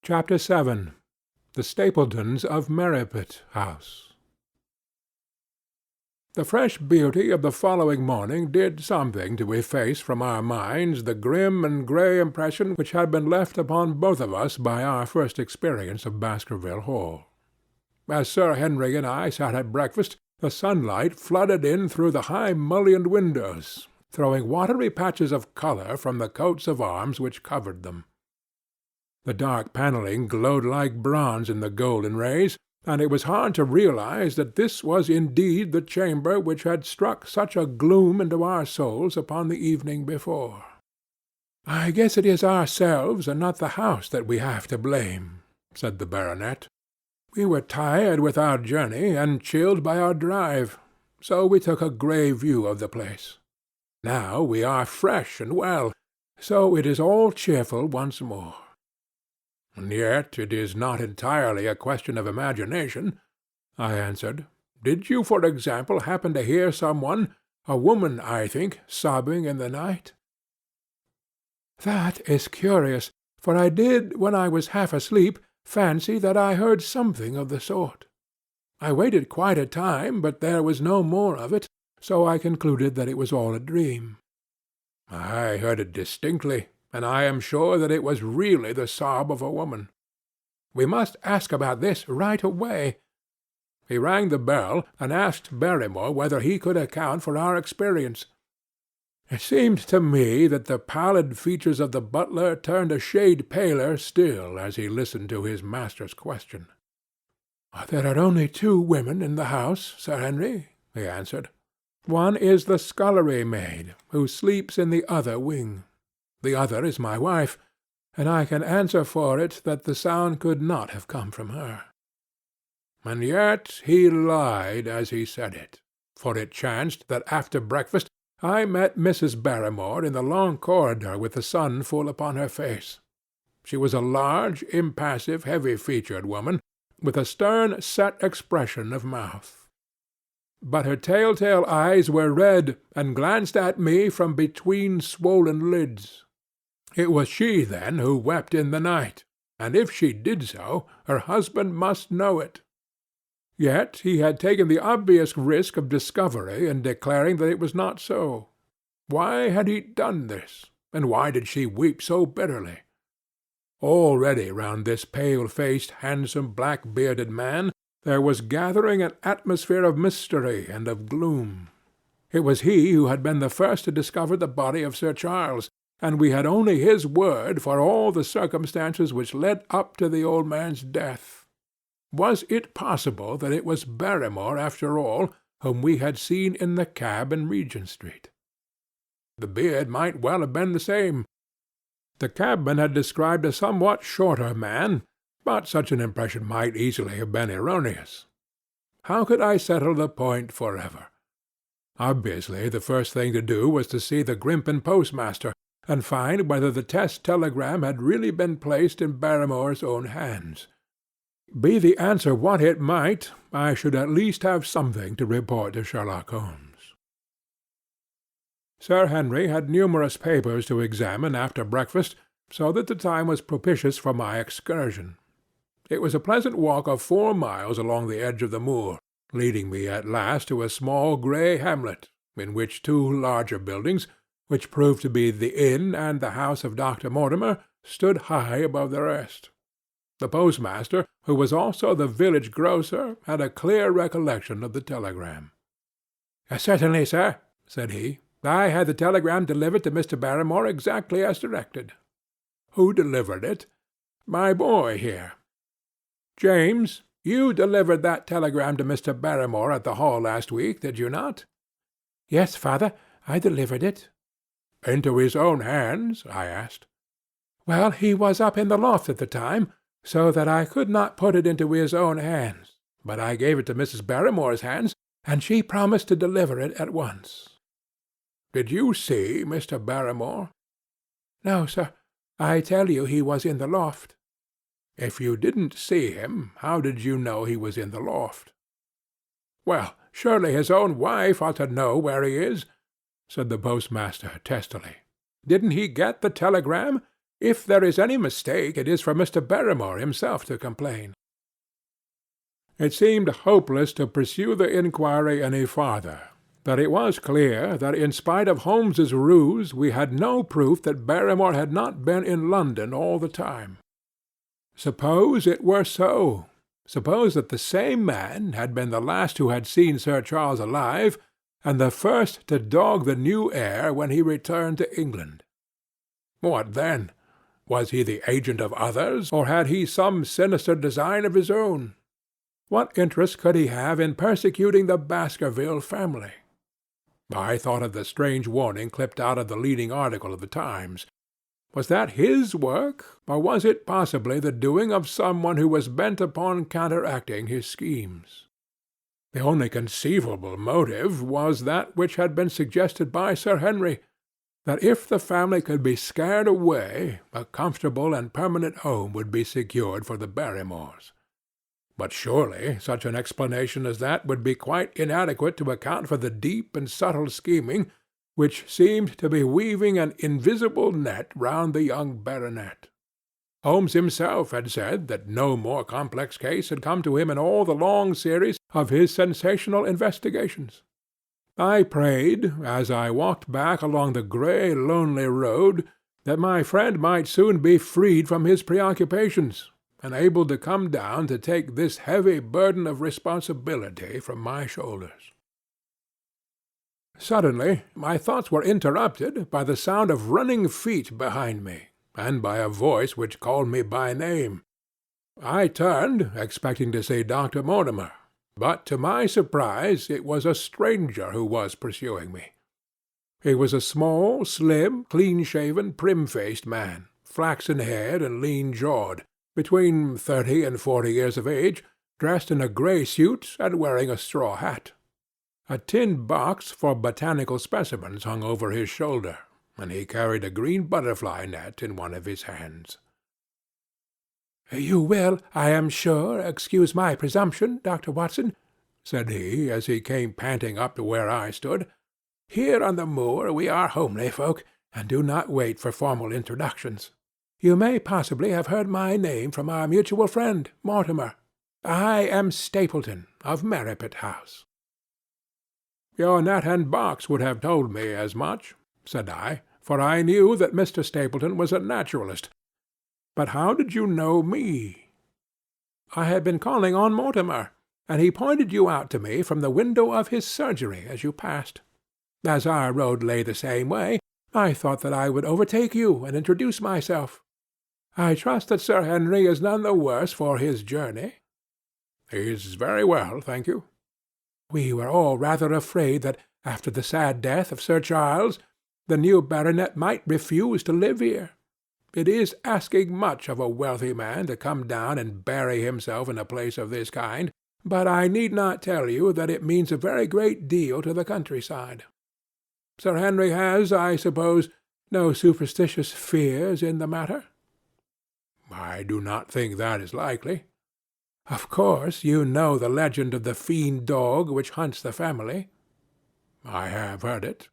Chapter 7. The Stapletons of Merripit House. The fresh beauty of the following morning did something to efface from our minds the grim and grey impression which had been left upon both of us by our first experience of Baskerville Hall. As Sir Henry and I sat at breakfast, the sunlight flooded in through the high mullioned windows, throwing watery patches of colour from the coats of arms which covered them. The dark panelling glowed like bronze in the golden rays, and it was hard to realize that this was indeed the chamber which had struck such a gloom into our souls upon the evening before. "I guess it is ourselves and not the house that we have to blame," said the baronet. "We were tired with our journey and chilled by our drive, so we took a grave view of the place. Now we are fresh and well, so it is all cheerful once more. "And yet it is not entirely a question of imagination," I answered. "Did you, for example, happen to hear some one, a woman, I think, sobbing in the night?" "That is curious, for I did, when I was half asleep, fancy that I heard something of the sort. I waited quite a time, but there was no more of it, so I concluded that it was all a dream." "I heard it distinctly, and I am sure that it was really the sob of a woman. We must ask about this right away." He rang the bell, and asked Barrymore whether he could account for our experience. It seemed to me that the pallid features of the butler turned a shade paler still as he listened to his master's question. "There are only 2 women in the house, Sir Henry," he answered. "One is the scullery maid, who sleeps in the other wing. The other is my wife, and I can answer for it that the sound could not have come from her." And yet he lied as he said it, for it chanced that after breakfast I met Mrs. Barrymore in the long corridor with the sun full upon her face. She was a large, impassive, heavy-featured woman, with a stern, set expression of mouth. But her tell-tale eyes were red, and glanced at me from between swollen lids. It was she, then, who wept in the night, and if she did so, her husband must know it. Yet he had taken the obvious risk of discovery in declaring that it was not so. Why had he done this, and why did she weep so bitterly? Already round this pale-faced, handsome, black-bearded man there was gathering an atmosphere of mystery and of gloom. It was he who had been the first to discover the body of Sir Charles, and we had only his word for all the circumstances which led up to the old man's death. Was it possible that it was Barrymore, after all, whom we had seen in the cab in Regent Street? The beard might well have been the same. The cabman had described a somewhat shorter man, but such an impression might easily have been erroneous. How could I settle the point forever? Obviously the first thing to do was to see the Grimpen postmaster, and find whether the test telegram had really been placed in Barrymore's own hands. Be the answer what it might, I should at least have something to report to Sherlock Holmes. Sir Henry had numerous papers to examine after breakfast, so that the time was propitious for my excursion. It was a pleasant walk of 4 miles along the edge of the moor, leading me at last to a small grey hamlet, in which 2 larger buildings, which proved to be the inn and the house of Dr. Mortimer, stood high above the rest. The postmaster, who was also the village grocer, had a clear recollection of the telegram. "Certainly, sir," said he. "I had the telegram delivered to Mr. Barrymore exactly as directed." "Who delivered it?" "My boy here." "James, you delivered that telegram to Mr. Barrymore at the Hall last week, did you not?" "Yes, father, I delivered it." "Into his own hands?" I asked. "Well, he was up in the loft at the time, so that I could not put it into his own hands, but I gave it to Mrs. Barrymore's hands, and she promised to deliver it at once." "Did you see Mr. Barrymore?" "No, sir. I tell you he was in the loft." "If you didn't see him, how did you know he was in the loft?" "Well, surely his own wife ought to know where he is," said the postmaster testily. "Didn't he get the telegram? If there is any mistake, it is for Mr. Barrymore himself to complain." It seemed hopeless to pursue the inquiry any farther, but it was clear that in spite of Holmes's ruse we had no proof that Barrymore had not been in London all the time. Suppose it were so. Suppose that the same man had been the last who had seen Sir Charles alive, and the first to dog the new heir when he returned to England. What then? Was he the agent of others, or had he some sinister design of his own? What interest could he have in persecuting the Baskerville family? I thought of the strange warning clipped out of the leading article of the Times. Was that his work, or was it possibly the doing of some one who was bent upon counteracting his schemes? The only conceivable motive was that which had been suggested by Sir Henry, that if the family could be scared away, a comfortable and permanent home would be secured for the Barrymores. But surely such an explanation as that would be quite inadequate to account for the deep and subtle scheming which seemed to be weaving an invisible net round the young baronet. Holmes himself had said that no more complex case had come to him in all the long series of his sensational investigations. I prayed, as I walked back along the grey, lonely road, that my friend might soon be freed from his preoccupations, and able to come down to take this heavy burden of responsibility from my shoulders. Suddenly my thoughts were interrupted by the sound of running feet behind me, and by a voice which called me by name. I turned, expecting to see Dr. Mortimer, but to my surprise it was a stranger who was pursuing me. He was a small, slim, clean-shaven, prim-faced man, flaxen-haired and lean-jawed, between 30 and 40 years of age, dressed in a grey suit and wearing a straw hat. A tin box for botanical specimens hung over his shoulder, and he carried a green butterfly net in one of his hands. "You will, I am sure, excuse my presumption, Dr. Watson," said he, as he came panting up to where I stood. "Here on the moor we are homely folk, and do not wait for formal introductions. You may possibly have heard my name from our mutual friend, Mortimer. I am Stapleton, of Merripit House." "Your net and box would have told me as much," said I, for I knew that Mr. Stapleton was a naturalist. "But how did you know me?" "I had been calling on Mortimer, and he pointed you out to me from the window of his surgery as you passed. As our road lay the same way, I thought that I would overtake you and introduce myself. I trust that Sir Henry is none the worse for his journey." "He is very well, thank you." "We were all rather afraid that, after the sad death of Sir Charles, the new baronet might refuse to live here. It is asking much of a wealthy man to come down and bury himself in a place of this kind, but I need not tell you that it means a very great deal to the countryside. Sir Henry has, I suppose, no superstitious fears in the matter?" "I do not think that is likely." "Of course you know the legend of the fiend dog which hunts the family?" "I have heard it."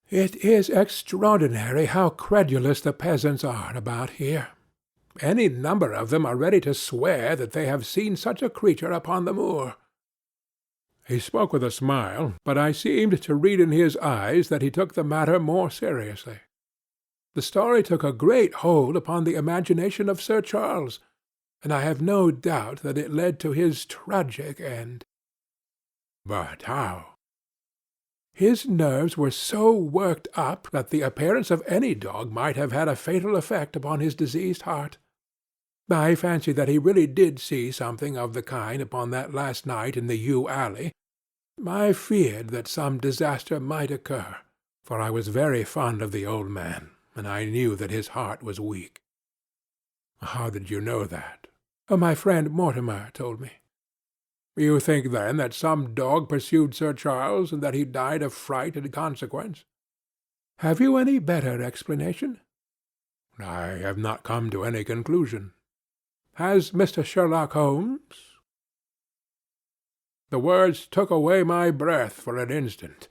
"It is extraordinary how credulous the peasants are about here. Any number of them are ready to swear that they have seen such a creature upon the moor." He spoke with a smile, but I seemed to read in his eyes that he took the matter more seriously. The story took a great hold upon the imagination of Sir Charles, and I have no doubt that it led to his tragic end. "But how?" "His nerves were so worked up that the appearance of any dog might have had a fatal effect upon his diseased heart. I fancy that he really did see something of the kind upon that last night in the yew alley. I feared that some disaster might occur, for I was very fond of the old man, and I knew that his heart was weak." "How did you know that?" "My friend Mortimer told me." "You think, then, that some dog pursued Sir Charles, and that he died of fright in consequence?" "Have you any better explanation?" "I have not come to any conclusion." "Has Mr. Sherlock Holmes—" The words took away my breath for an instant,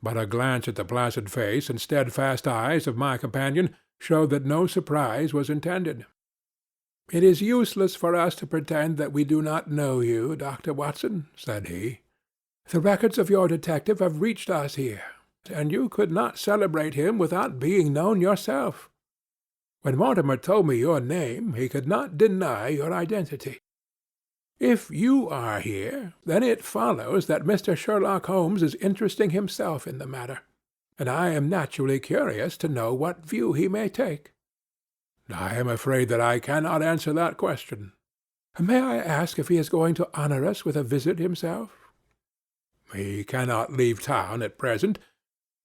but a glance at the placid face and steadfast eyes of my companion showed that no surprise was intended. "It is useless for us to pretend that we do not know you, Dr. Watson," said he. "The records of your detective have reached us here, and you could not celebrate him without being known yourself. When Mortimer told me your name, he could not deny your identity. If you are here, then it follows that Mr. Sherlock Holmes is interesting himself in the matter, and I am naturally curious to know what view he may take." "I am afraid that I cannot answer that question." "May I ask if he is going to honor us with a visit himself?" "He cannot leave town at present.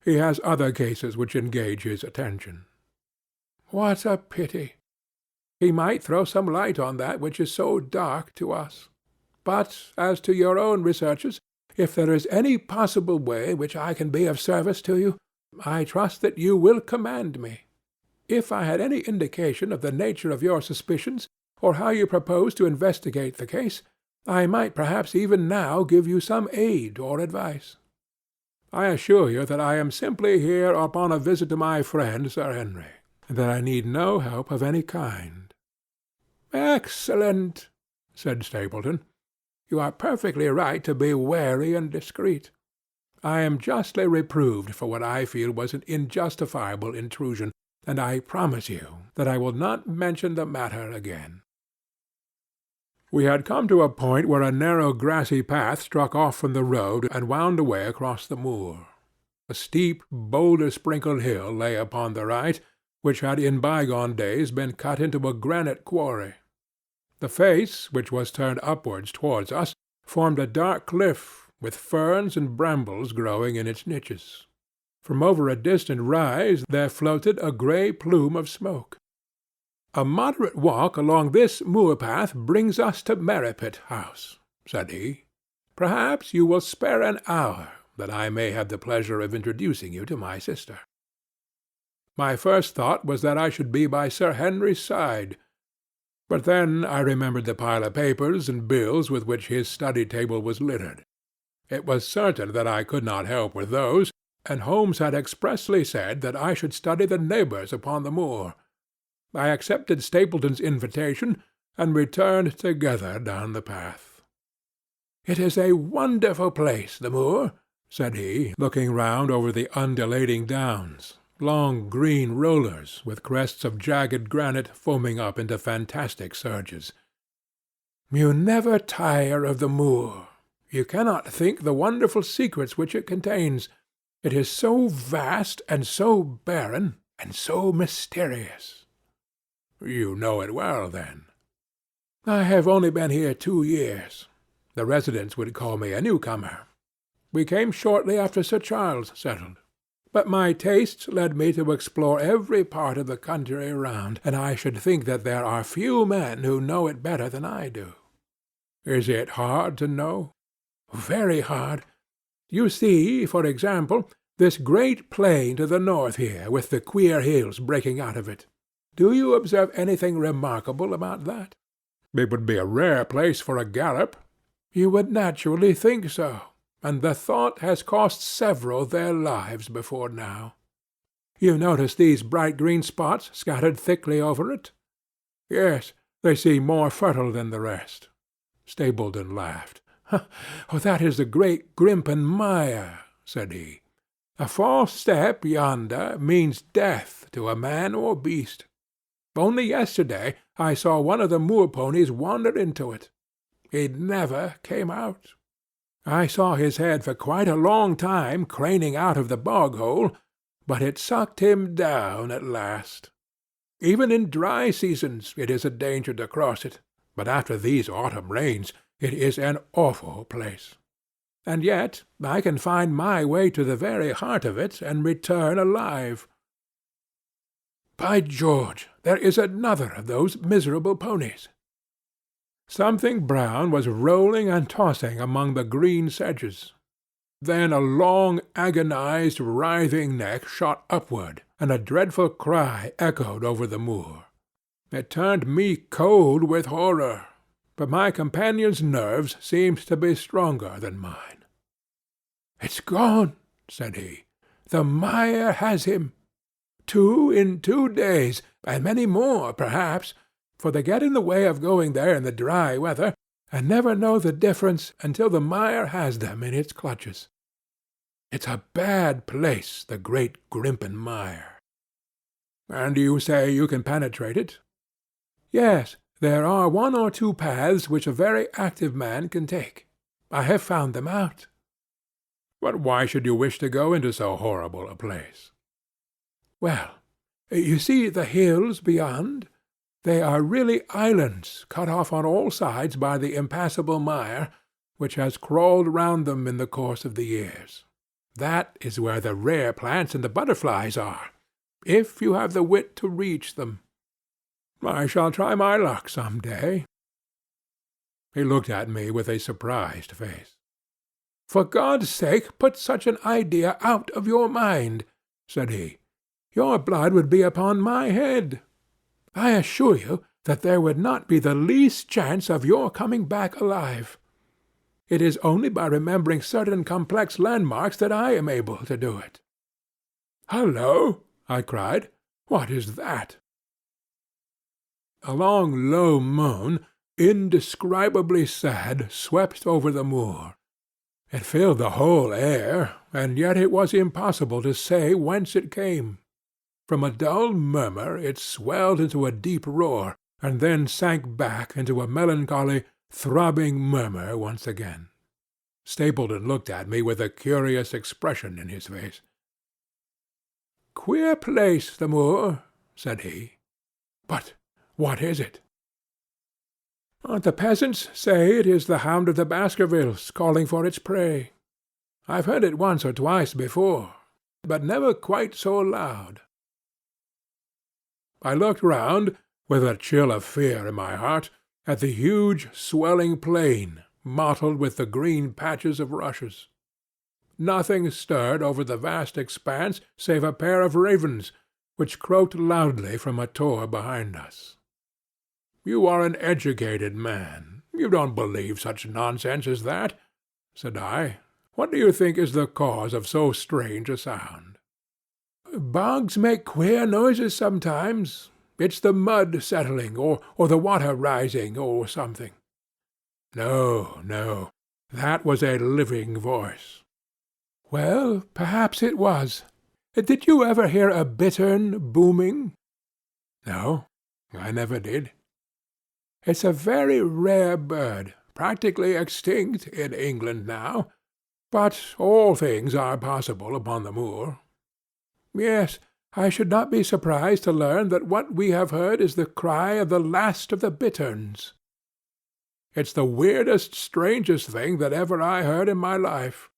He has other cases which engage his attention." "What a pity! He might throw some light on that which is so dark to us. But as to your own researches, if there is any possible way in which I can be of service to you, I trust that you will command me. If I had any indication of the nature of your suspicions, or how you propose to investigate the case, I might perhaps even now give you some aid or advice. I assure you that I am simply here upon a visit to my friend Sir Henry, and that I need no help of any kind." "Excellent," said Stapleton. "You are perfectly right to be wary and discreet. I am justly reproved for what I feel was an unjustifiable intrusion, and I promise you that I will not mention the matter again." We had come to a point where a narrow grassy path struck off from the road and wound away across the moor. A steep, boulder-sprinkled hill lay upon the right, which had in bygone days been cut into a granite quarry. The face, which was turned upwards towards us, formed a dark cliff, with ferns and brambles growing in its niches. From over a distant rise there floated a grey plume of smoke. "A moderate walk along this moor-path brings us to Merripit House," said he. "Perhaps you will spare an hour, that I may have the pleasure of introducing you to my sister." My first thought was that I should be by Sir Henry's side, but then I remembered the pile of papers and bills with which his study-table was littered. It was certain that I could not help with those, and Holmes had expressly said that I should study the neighbours upon the moor. I accepted Stapleton's invitation, and returned together down the path. "It is a wonderful place, the moor," said he, looking round over the undulating downs, long green rollers, with crests of jagged granite foaming up into fantastic surges. "You never tire of the moor. You cannot think the wonderful secrets which it contains. It is so vast and so barren and so mysterious." "You know it well, then?" "I have only been here 2 years. The residents would call me a newcomer. We came shortly after Sir Charles settled. But my tastes led me to explore every part of the country round, and I should think that there are few men who know it better than I do." "Is it hard to know?" "Very hard. You see, for example, this great plain to the north here, with the queer hills breaking out of it. Do you observe anything remarkable about that?" "It would be a rare place for a gallop." "You would naturally think so, and the thought has cost several their lives before now. You notice these bright green spots scattered thickly over it?" "Yes, they seem more fertile than the rest." Stapleton laughed. "Oh, that is the great Grimpen Mire," said he. "A false step yonder means death to a man or beast. Only yesterday I saw one of the moor ponies wander into it. He never came out. I saw his head for quite a long time craning out of the bog-hole, but it sucked him down at last. Even in dry seasons it is a danger to cross it, but after these autumn rains it is an awful place. And yet I can find my way to the very heart of it and return alive. By George, there is another of those miserable ponies." Something brown was rolling and tossing among the green sedges. Then a long, agonized, writhing neck shot upward, and a dreadful cry echoed over the moor. It turned me cold with horror, but my companion's nerves seemed to be stronger than mine. "It's gone," said he. "The mire has him. 2 in 2 days, and many more, perhaps, for they get in the way of going there in the dry weather, and never know the difference until the mire has them in its clutches. It's a bad place, the great Grimpen mire." "And you say you can penetrate it?" "Yes, there are 1 or 2 paths which a very active man can take. I have found them out." "But why should you wish to go into so horrible a place?" "Well, you see the hills beyond? They are really islands cut off on all sides by the impassable mire, which has crawled round them in the course of the years. That is where the rare plants and the butterflies are, if you have the wit to reach them. I shall try my luck some day." He looked at me with a surprised face. "For God's sake, put such an idea out of your mind," said he. "Your blood would be upon my head. I assure you that there would not be the least chance of your coming back alive. It is only by remembering certain complex landmarks that I am able to do it." "Hullo!" I cried. "What is that?" A long low moan, indescribably sad, swept over the moor. It filled the whole air, and yet it was impossible to say whence it came. From a dull murmur it swelled into a deep roar, and then sank back into a melancholy, throbbing murmur once again. Stapleton looked at me with a curious expression in his face. "Queer place, the moor," said he. "But what is it?" "The peasants say it is the hound of the Baskervilles calling for its prey. I've heard it once or twice before, but never quite so loud." I looked round, with a chill of fear in my heart, at the huge swelling plain, mottled with the green patches of rushes. Nothing stirred over the vast expanse save a pair of ravens, which croaked loudly from a tor behind us. "You are an educated man. You don't believe such nonsense as that," said I. "What do you think is the cause of so strange a sound?" "Bogs make queer noises sometimes. It's the mud settling, or the water rising, or something." "No, no. That was a living voice." "Well, perhaps it was. Did you ever hear a bittern booming?" "No, I never did." "It's a very rare bird, practically extinct in England now, but all things are possible upon the moor. Yes, I should not be surprised to learn that what we have heard is the cry of the last of the bitterns." "It's the weirdest, strangest thing that ever I heard in my life."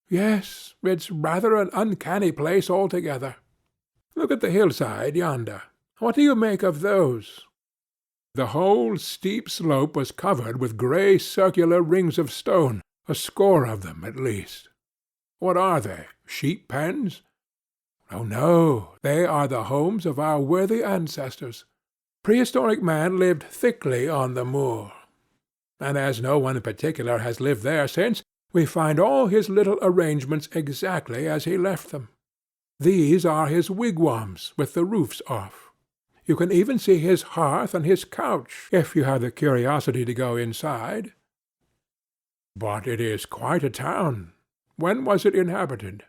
"Yes, it's rather an uncanny place altogether. Look at the hillside yonder. What do you make of those?" The whole steep slope was covered with grey circular rings of stone, a score of them at least. "What are they? Sheep pens?" "Oh, no, they are the homes of our worthy ancestors. Prehistoric man lived thickly on the moor, and as no one in particular has lived there since, we find all his little arrangements exactly as he left them. These are his wigwams, with the roofs off. You can even see his hearth and his couch, if you have the curiosity to go inside." "But it is quite a town. When was it inhabited?"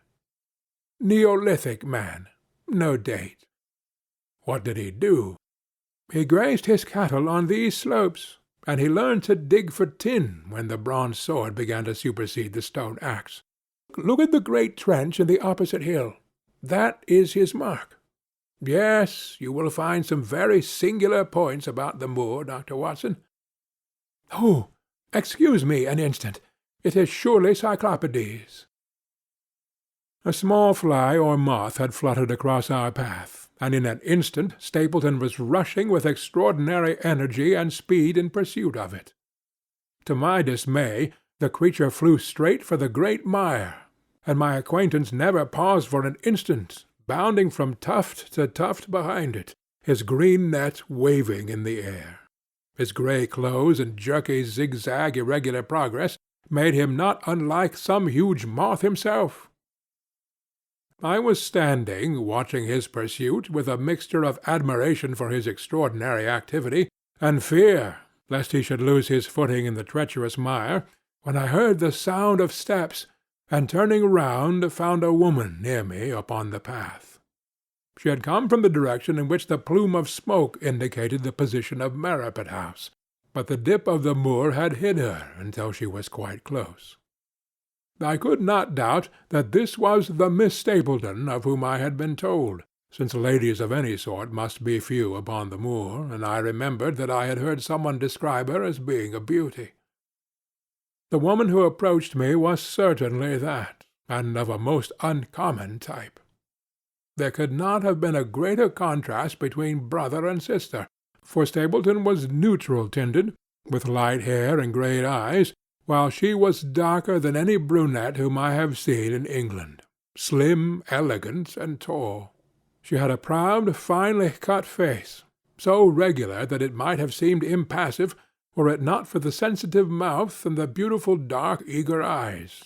"Neolithic man. No date." "What did he do?" "He grazed his cattle on these slopes, and he learned to dig for tin when the bronze sword began to supersede the stone axe. Look at the great trench in the opposite hill. That is his mark. Yes, you will find some very singular points about the moor, Dr. Watson." "Oh, excuse me an instant. It is surely Cyclopides." A small fly or moth had fluttered across our path, and in an instant Stapleton was rushing with extraordinary energy and speed in pursuit of it. To my dismay, the creature flew straight for the great mire, and my acquaintance never paused for an instant, bounding from tuft to tuft behind it, his green net waving in the air. His grey clothes and jerky zigzag irregular progress made him not unlike some huge moth himself. I was standing, watching his pursuit, with a mixture of admiration for his extraordinary activity, and fear lest he should lose his footing in the treacherous mire, when I heard the sound of steps, and turning round found a woman near me upon the path. She had come from the direction in which the plume of smoke indicated the position of Merripit House, but the dip of the moor had hid her until she was quite close. I could not doubt that this was the Miss Stapleton of whom I had been told, since ladies of any sort must be few upon the moor, and I remembered that I had heard some one describe her as being a beauty. The woman who approached me was certainly that, and of a most uncommon type. There could not have been a greater contrast between brother and sister, for Stapleton was neutral-tinted, with light hair and grey eyes, while she was darker than any brunette whom I have seen in England, slim, elegant, and tall. She had a proud, finely cut face, so regular that it might have seemed impassive were it not for the sensitive mouth and the beautiful dark eager eyes.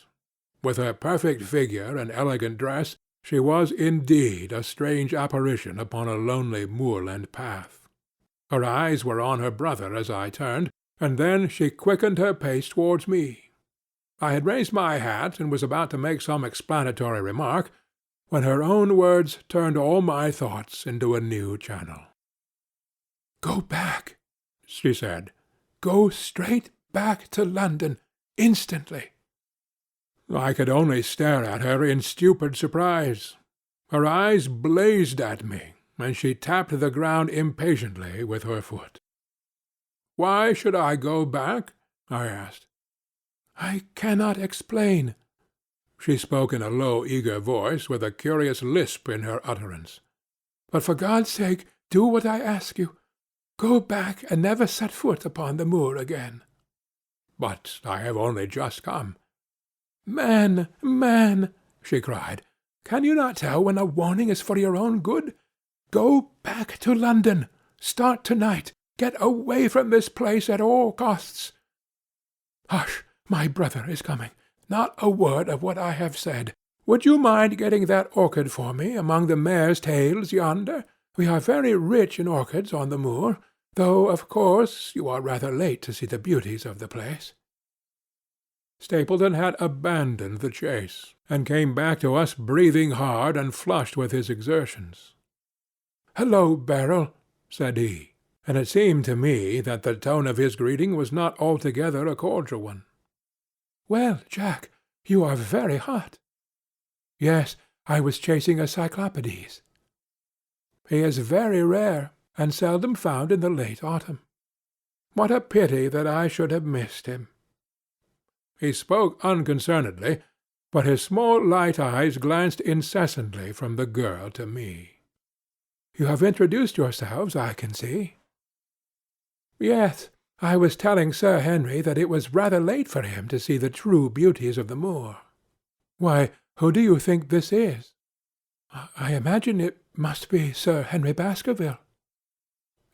With her perfect figure and elegant dress, she was indeed a strange apparition upon a lonely moorland path. Her eyes were on her brother as I turned, and then she quickened her pace towards me. I had raised my hat and was about to make some explanatory remark, when her own words turned all my thoughts into a new channel. "Go back," she said. "Go straight back to London, instantly." I could only stare at her in stupid surprise. Her eyes blazed at me, and she tapped the ground impatiently with her foot. "Why should I go back?" I asked. "I cannot explain." She spoke in a low, eager voice, with a curious lisp in her utterance. "But for God's sake, do what I ask you. Go back and never set foot upon the moor again." "But I have only just come." "Man, man," she cried, "can you not tell when a warning is for your own good? Go back to London. Start to-night. Get away from this place at all costs. Hush! My brother is coming. Not a word of what I have said. Would you mind getting that orchid for me among the mare's tails yonder? We are very rich in orchids on the moor, though, of course, you are rather late to see the beauties of the place." Stapleton had abandoned the chase, and came back to us breathing hard and flushed with his exertions. "Hello, Beryl," said he, and it seemed to me that the tone of his greeting was not altogether a cordial one. "Well, Jack, you are very hot." "Yes, I was chasing a cyclopides." "He is very rare, and seldom found in the late autumn. What a pity that I should have missed him." He spoke unconcernedly, but his small light eyes glanced incessantly from the girl to me. "You have introduced yourselves, I can see." "Yes, I was telling Sir Henry that it was rather late for him to see the true beauties of the moor. Why, who do you think this is?" "I imagine it must be Sir Henry Baskerville."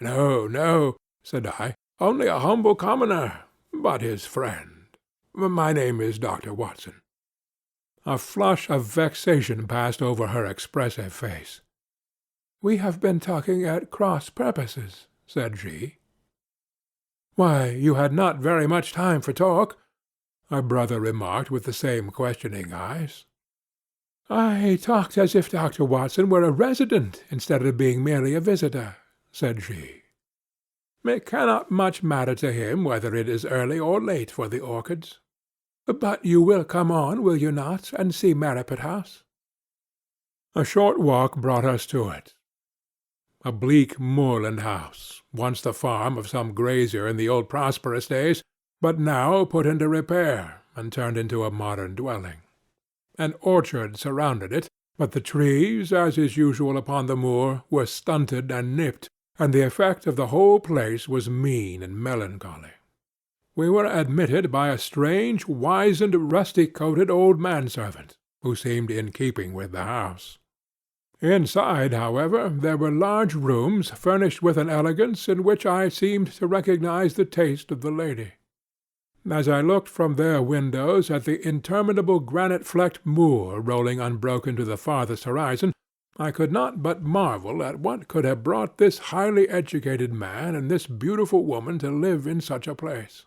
"No, no," said I, "only a humble commoner, but his friend. My name is Dr. Watson." A flush of vexation passed over her expressive face. "We have been talking at cross purposes," said she. "Why, you had not very much time for talk," her brother remarked with the same questioning eyes. "I talked as if Dr. Watson were a resident instead of being merely a visitor," said she. "It cannot much matter to him whether it is early or late for the orchids. But you will come on, will you not, and see Merripit House?" A short walk brought us to it. A bleak moorland house, once the farm of some grazier in the old prosperous days, but now put into repair and turned into a modern dwelling. An orchard surrounded it, but the trees, as is usual upon the moor, were stunted and nipped, and the effect of the whole place was mean and melancholy. We were admitted by a strange, wizened, rusty-coated old manservant, who seemed in keeping with the house. Inside, however, there were large rooms furnished with an elegance in which I seemed to recognize the taste of the lady. As I looked from their windows at the interminable granite-flecked moor rolling unbroken to the farthest horizon, I could not but marvel at what could have brought this highly educated man and this beautiful woman to live in such a place.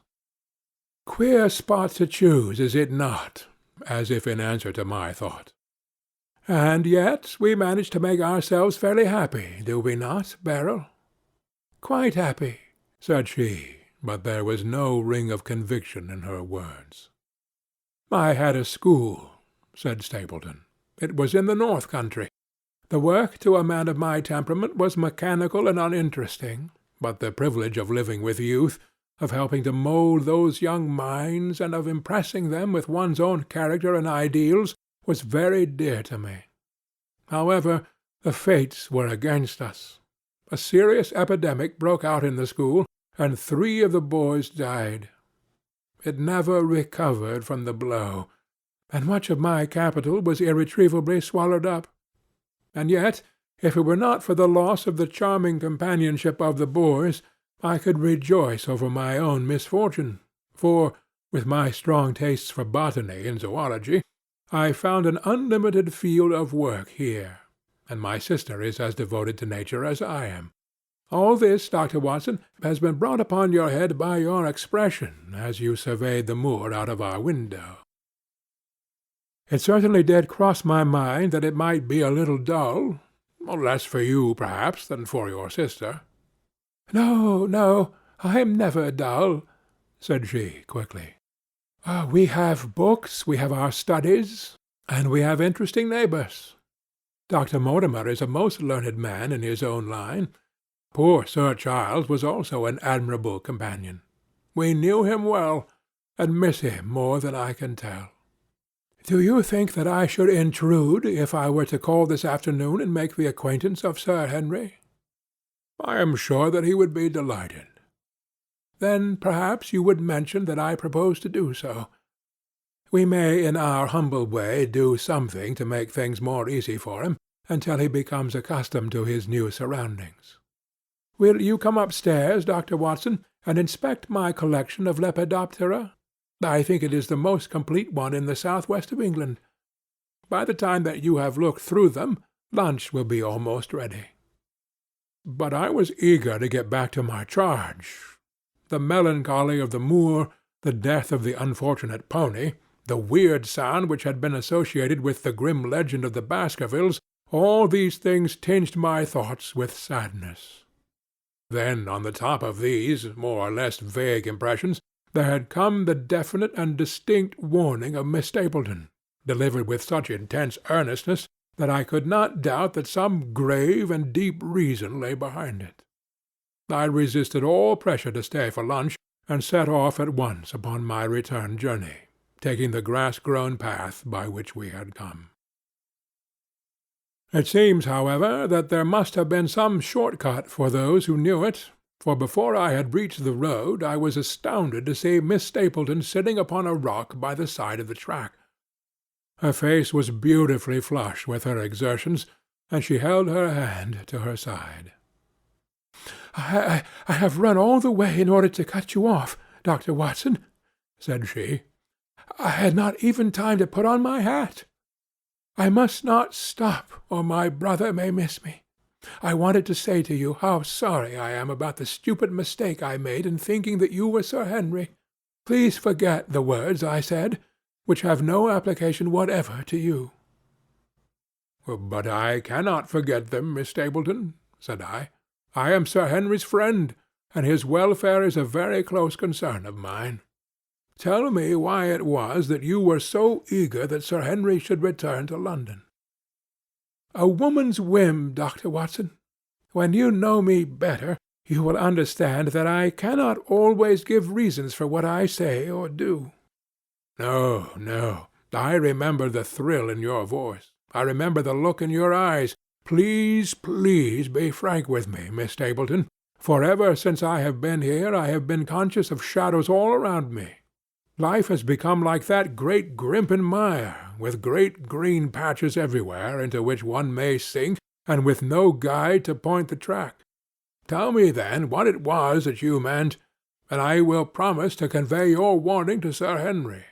Queer spot to choose, is it not? As if in answer to my thought. And yet we manage to make ourselves fairly happy, do we not, Beryl? Quite happy, said she, but there was no ring of conviction in her words. I had a school, said Stapleton. It was in the north country. The work to a man of my temperament was mechanical and uninteresting, but the privilege of living with youth, of helping to mould those young minds, and of impressing them with one's own character and ideals, was very dear to me. However, the fates were against us. A serious epidemic broke out in the school, and 3 of the boys died. It never recovered from the blow, and much of my capital was irretrievably swallowed up. And yet, if it were not for the loss of the charming companionship of the boys, I could rejoice over my own misfortune, for, with my strong tastes for botany and zoology, I found an unlimited field of work here, and my sister is as devoted to nature as I am. All this, Dr. Watson, has been brought upon your head by your expression as you surveyed the moor out of our window. It certainly did cross my mind that it might be a little dull, less for you, perhaps, than for your sister. No, no, I am never dull, said she quickly. We have books, we have our studies, and we have interesting neighbors. Dr. Mortimer is a most learned man in his own line. Poor Sir Charles was also an admirable companion. We knew him well, and miss him more than I can tell. Do you think that I should intrude if I were to call this afternoon and make the acquaintance of Sir Henry? I am sure that he would be delighted. Then perhaps you would mention that I propose to do so. We may in our humble way do something to make things more easy for him, until he becomes accustomed to his new surroundings. Will you come upstairs, Dr. Watson, and inspect my collection of Lepidoptera? I think it is the most complete one in the south-west of England. By the time that you have looked through them, lunch will be almost ready. But I was eager to get back to my charge. The melancholy of the moor, the death of the unfortunate pony, the weird sound which had been associated with the grim legend of the Baskervilles, all these things tinged my thoughts with sadness. Then, on the top of these more or less vague impressions, there had come the definite and distinct warning of Miss Stapleton, delivered with such intense earnestness that I could not doubt that some grave and deep reason lay behind it. I resisted all pressure to stay for lunch, and set off at once upon my return journey, taking the grass-grown path by which we had come. It seems, however, that there must have been some short-cut for those who knew it, for before I had reached the road I was astounded to see Miss Stapleton sitting upon a rock by the side of the track. Her face was beautifully flushed with her exertions, and she held her hand to her side. I have run all the way in order to cut you off, Dr. Watson, said she. I had not even time to put on my hat. I must not stop, or my brother may miss me. I wanted to say to you how sorry I am about the stupid mistake I made in thinking that you were Sir Henry. Please forget the words I said, which have no application whatever to you. But I cannot forget them, Miss Stapleton, said I. I am Sir Henry's friend, and his welfare is a very close concern of mine. Tell me why it was that you were so eager that Sir Henry should return to London. A woman's whim, Dr. Watson. When you know me better, you will understand that I cannot always give reasons for what I say or do. No, no. I remember the thrill in your voice. I remember the look in your eyes. Please, please be frank with me, Miss Stapleton, for ever since I have been here I have been conscious of shadows all around me. Life has become like that great Grimpen mire, with great green patches everywhere into which one may sink, and with no guide to point the track. Tell me, then, what it was that you meant, and I will promise to convey your warning to Sir Henry."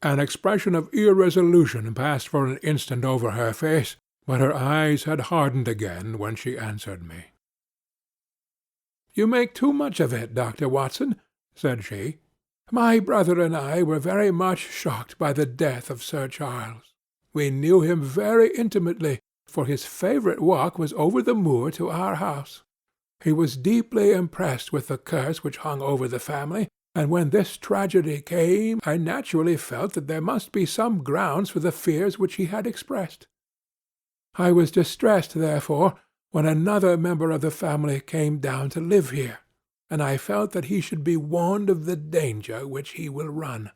An expression of irresolution passed for an instant over her face, but her eyes had hardened again when she answered me. "You make too much of it, Dr. Watson," said she. "My brother and I were very much shocked by the death of Sir Charles. We knew him very intimately, for his favourite walk was over the moor to our house. He was deeply impressed with the curse which hung over the family, and when this tragedy came I naturally felt that there must be some grounds for the fears which he had expressed. I was distressed, therefore, when another member of the family came down to live here, and I felt that he should be warned of the danger which he will run.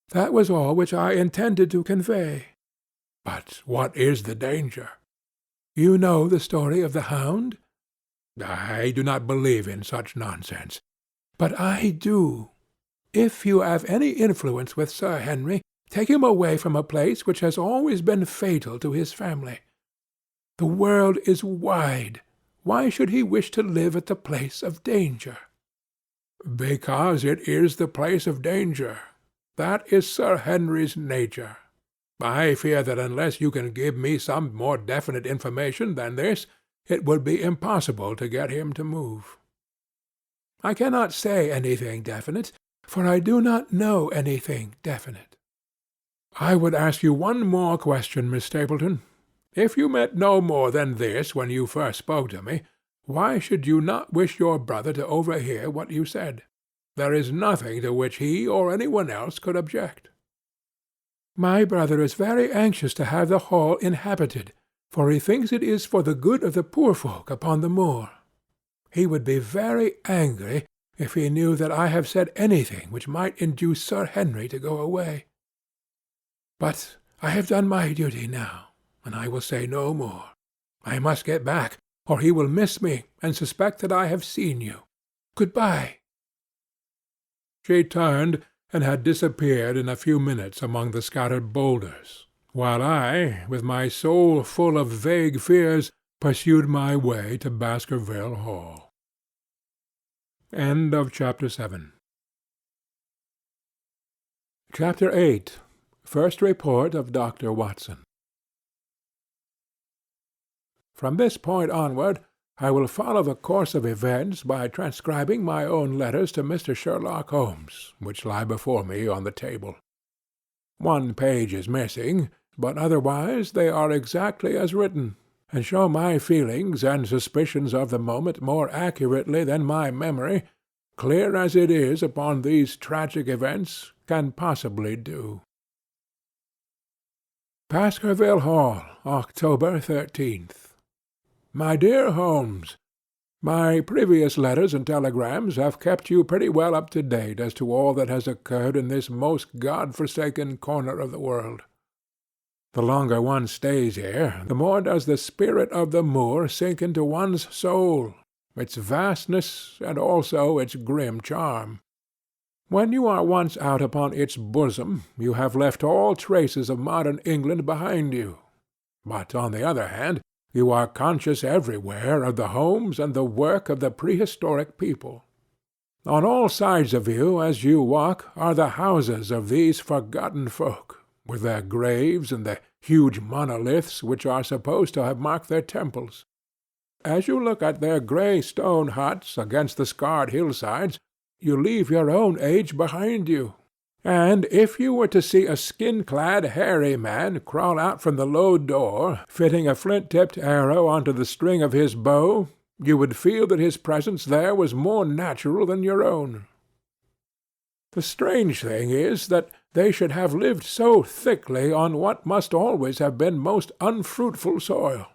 That was all which I intended to convey." "But what is the danger?" "You know the story of the Hound?" "I do not believe in such nonsense." "But I do. If you have any influence with Sir Henry, take him away from a place which has always been fatal to his family. The world is wide. Why should he wish to live at the place of danger?" "Because it is the place of danger. That is Sir Henry's nature. I fear that unless you can give me some more definite information than this, it would be impossible to get him to move." "I cannot say anything definite, for I do not know anything definite." "I would ask you one more question, Miss Stapleton. If you meant no more than this when you first spoke to me, why should you not wish your brother to overhear what you said? There is nothing to which he or any one else could object." "My brother is very anxious to have the hall inhabited, for he thinks it is for the good of the poor folk upon the moor. He would be very angry if he knew that I have said anything which might induce Sir Henry to go away. But I have done my duty now, and I will say no more. I must get back, or he will miss me and suspect that I have seen you. Good-bye." She turned and had disappeared in a few minutes among the scattered boulders, while I, with my soul full of vague fears, pursued my way to Baskerville Hall. Chapter 8. First Report of Dr. Watson. From this point onward, I will follow the course of events by transcribing my own letters to Mr. Sherlock Holmes, which lie before me on the table. One page is missing, but otherwise they are exactly as written, and show my feelings and suspicions of the moment more accurately than my memory, clear as it is upon these tragic events, can possibly do. Baskerville Hall, October 13th. My dear Holmes, my previous letters and telegrams have kept you pretty well up to date as to all that has occurred in this most God-forsaken corner of the world. The longer one stays here, the more does the spirit of the moor sink into one's soul, its vastness and also its grim charm. When you are once out upon its bosom, you have left all traces of modern England behind you. But, on the other hand, you are conscious everywhere of the homes and the work of the prehistoric people. On all sides of you as you walk are the houses of these forgotten folk, with their graves and the huge monoliths which are supposed to have marked their temples. As you look at their grey stone huts against the scarred hillsides, you leave your own age behind you, and if you were to see a skin-clad hairy man crawl out from the low door, fitting a flint-tipped arrow onto the string of his bow, you would feel that his presence there was more natural than your own. The strange thing is that they should have lived so thickly on what must always have been most unfruitful soil.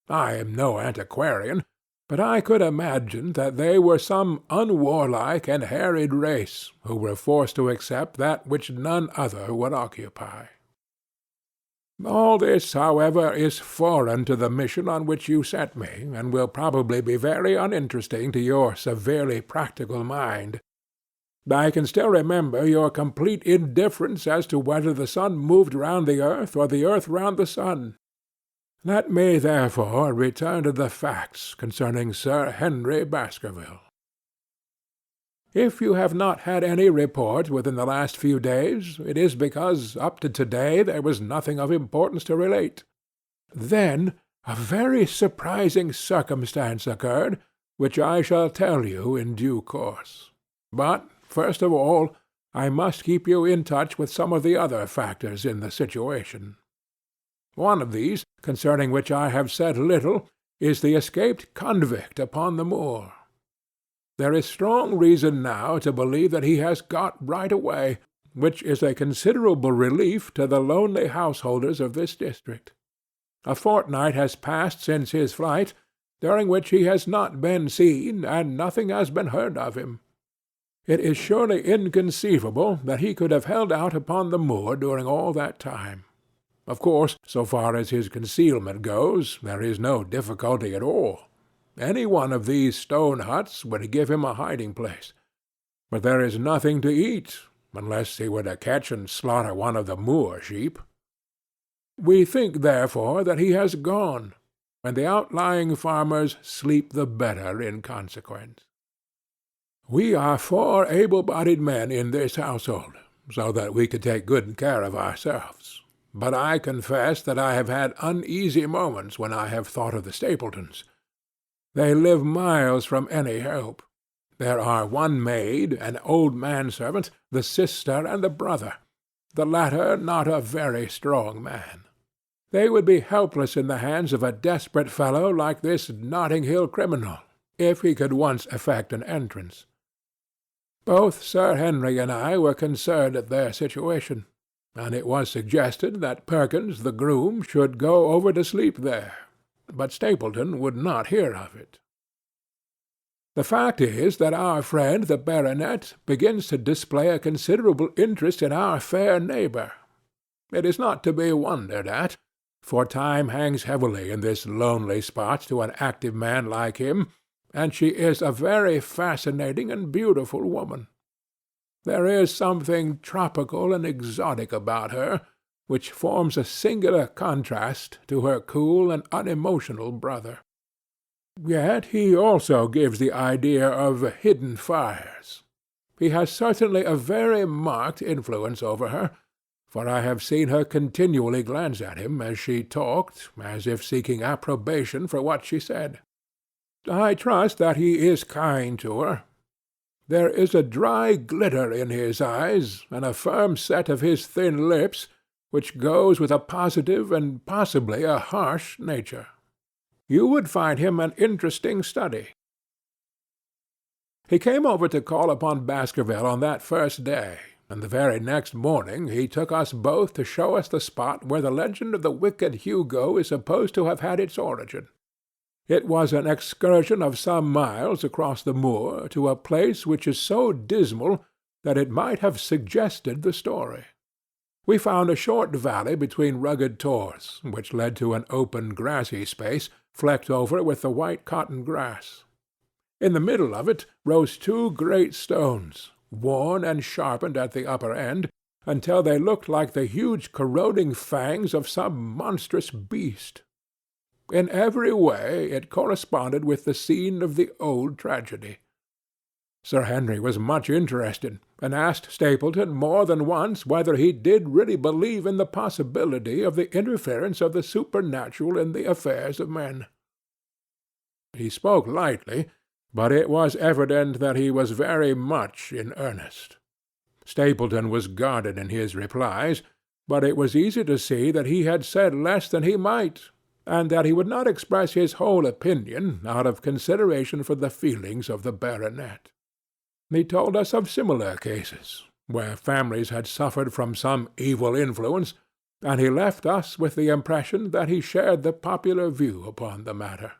I am no antiquarian, but I could imagine that they were some unwarlike and harried race who were forced to accept that which none other would occupy. All this, however, is foreign to the mission on which you sent me, and will probably be very uninteresting to your severely practical mind. I can still remember your complete indifference as to whether the sun moved round the earth or the earth round the sun. Let me, therefore, return to the facts concerning Sir Henry Baskerville. If you have not had any report within the last few days, it is because up to to-day there was nothing of importance to relate. Then a very surprising circumstance occurred, which I shall tell you in due course. But, first of all, I must keep you in touch with some of the other factors in the situation. One of these, concerning which I have said little, is the escaped convict upon the moor. There is strong reason now to believe that he has got right away, which is a considerable relief to the lonely householders of this district. A fortnight has passed since his flight, during which he has not been seen, and nothing has been heard of him. It is surely inconceivable that he could have held out upon the moor during all that time. Of course, so far as his concealment goes, there is no difficulty at all. Any one of these stone huts would give him a hiding-place. But there is nothing to eat, unless he were to catch and slaughter one of the moor sheep. We think, therefore, that he has gone, and the outlying farmers sleep the better in consequence. We are 4 able-bodied men in this household, so that we could take good care of ourselves. But I confess that I have had uneasy moments when I have thought of the Stapletons. They live miles from any help. There are one maid, an old manservant, the sister, and the brother, the latter not a very strong man. They would be helpless in the hands of a desperate fellow like this Notting Hill criminal, if he could once effect an entrance. Both Sir Henry and I were concerned at their situation, and it was suggested that Perkins, the groom, should go over to sleep there, but Stapleton would not hear of it. The fact is that our friend the baronet begins to display a considerable interest in our fair neighbour. It is not to be wondered at, for time hangs heavily in this lonely spot to an active man like him, and she is a very fascinating and beautiful woman. There is something tropical and exotic about her, which forms a singular contrast to her cool and unemotional brother. Yet he also gives the idea of hidden fires. He has certainly a very marked influence over her, for I have seen her continually glance at him as she talked, as if seeking approbation for what she said. I trust that he is kind to her. There is a dry glitter in his eyes, and a firm set of his thin lips, which goes with a positive and possibly a harsh nature. You would find him an interesting study. He came over to call upon Baskerville on that first day, and the very next morning he took us both to show us the spot where the legend of the wicked Hugo is supposed to have had its origin. It was an excursion of some miles across the moor to a place which is so dismal that it might have suggested the story. We found a short valley between rugged tors, which led to an open grassy space, flecked over with the white cotton grass. In the middle of it rose 2 great stones, worn and sharpened at the upper end, until they looked like the huge corroding fangs of some monstrous beast. In every way it corresponded with the scene of the old tragedy. Sir Henry was much interested, and asked Stapleton more than once whether he did really believe in the possibility of the interference of the supernatural in the affairs of men. He spoke lightly, but it was evident that he was very much in earnest. Stapleton was guarded in his replies, but it was easy to see that he had said less than he might, and that he would not express his whole opinion out of consideration for the feelings of the baronet. He told us of similar cases, where families had suffered from some evil influence, and he left us with the impression that he shared the popular view upon the matter.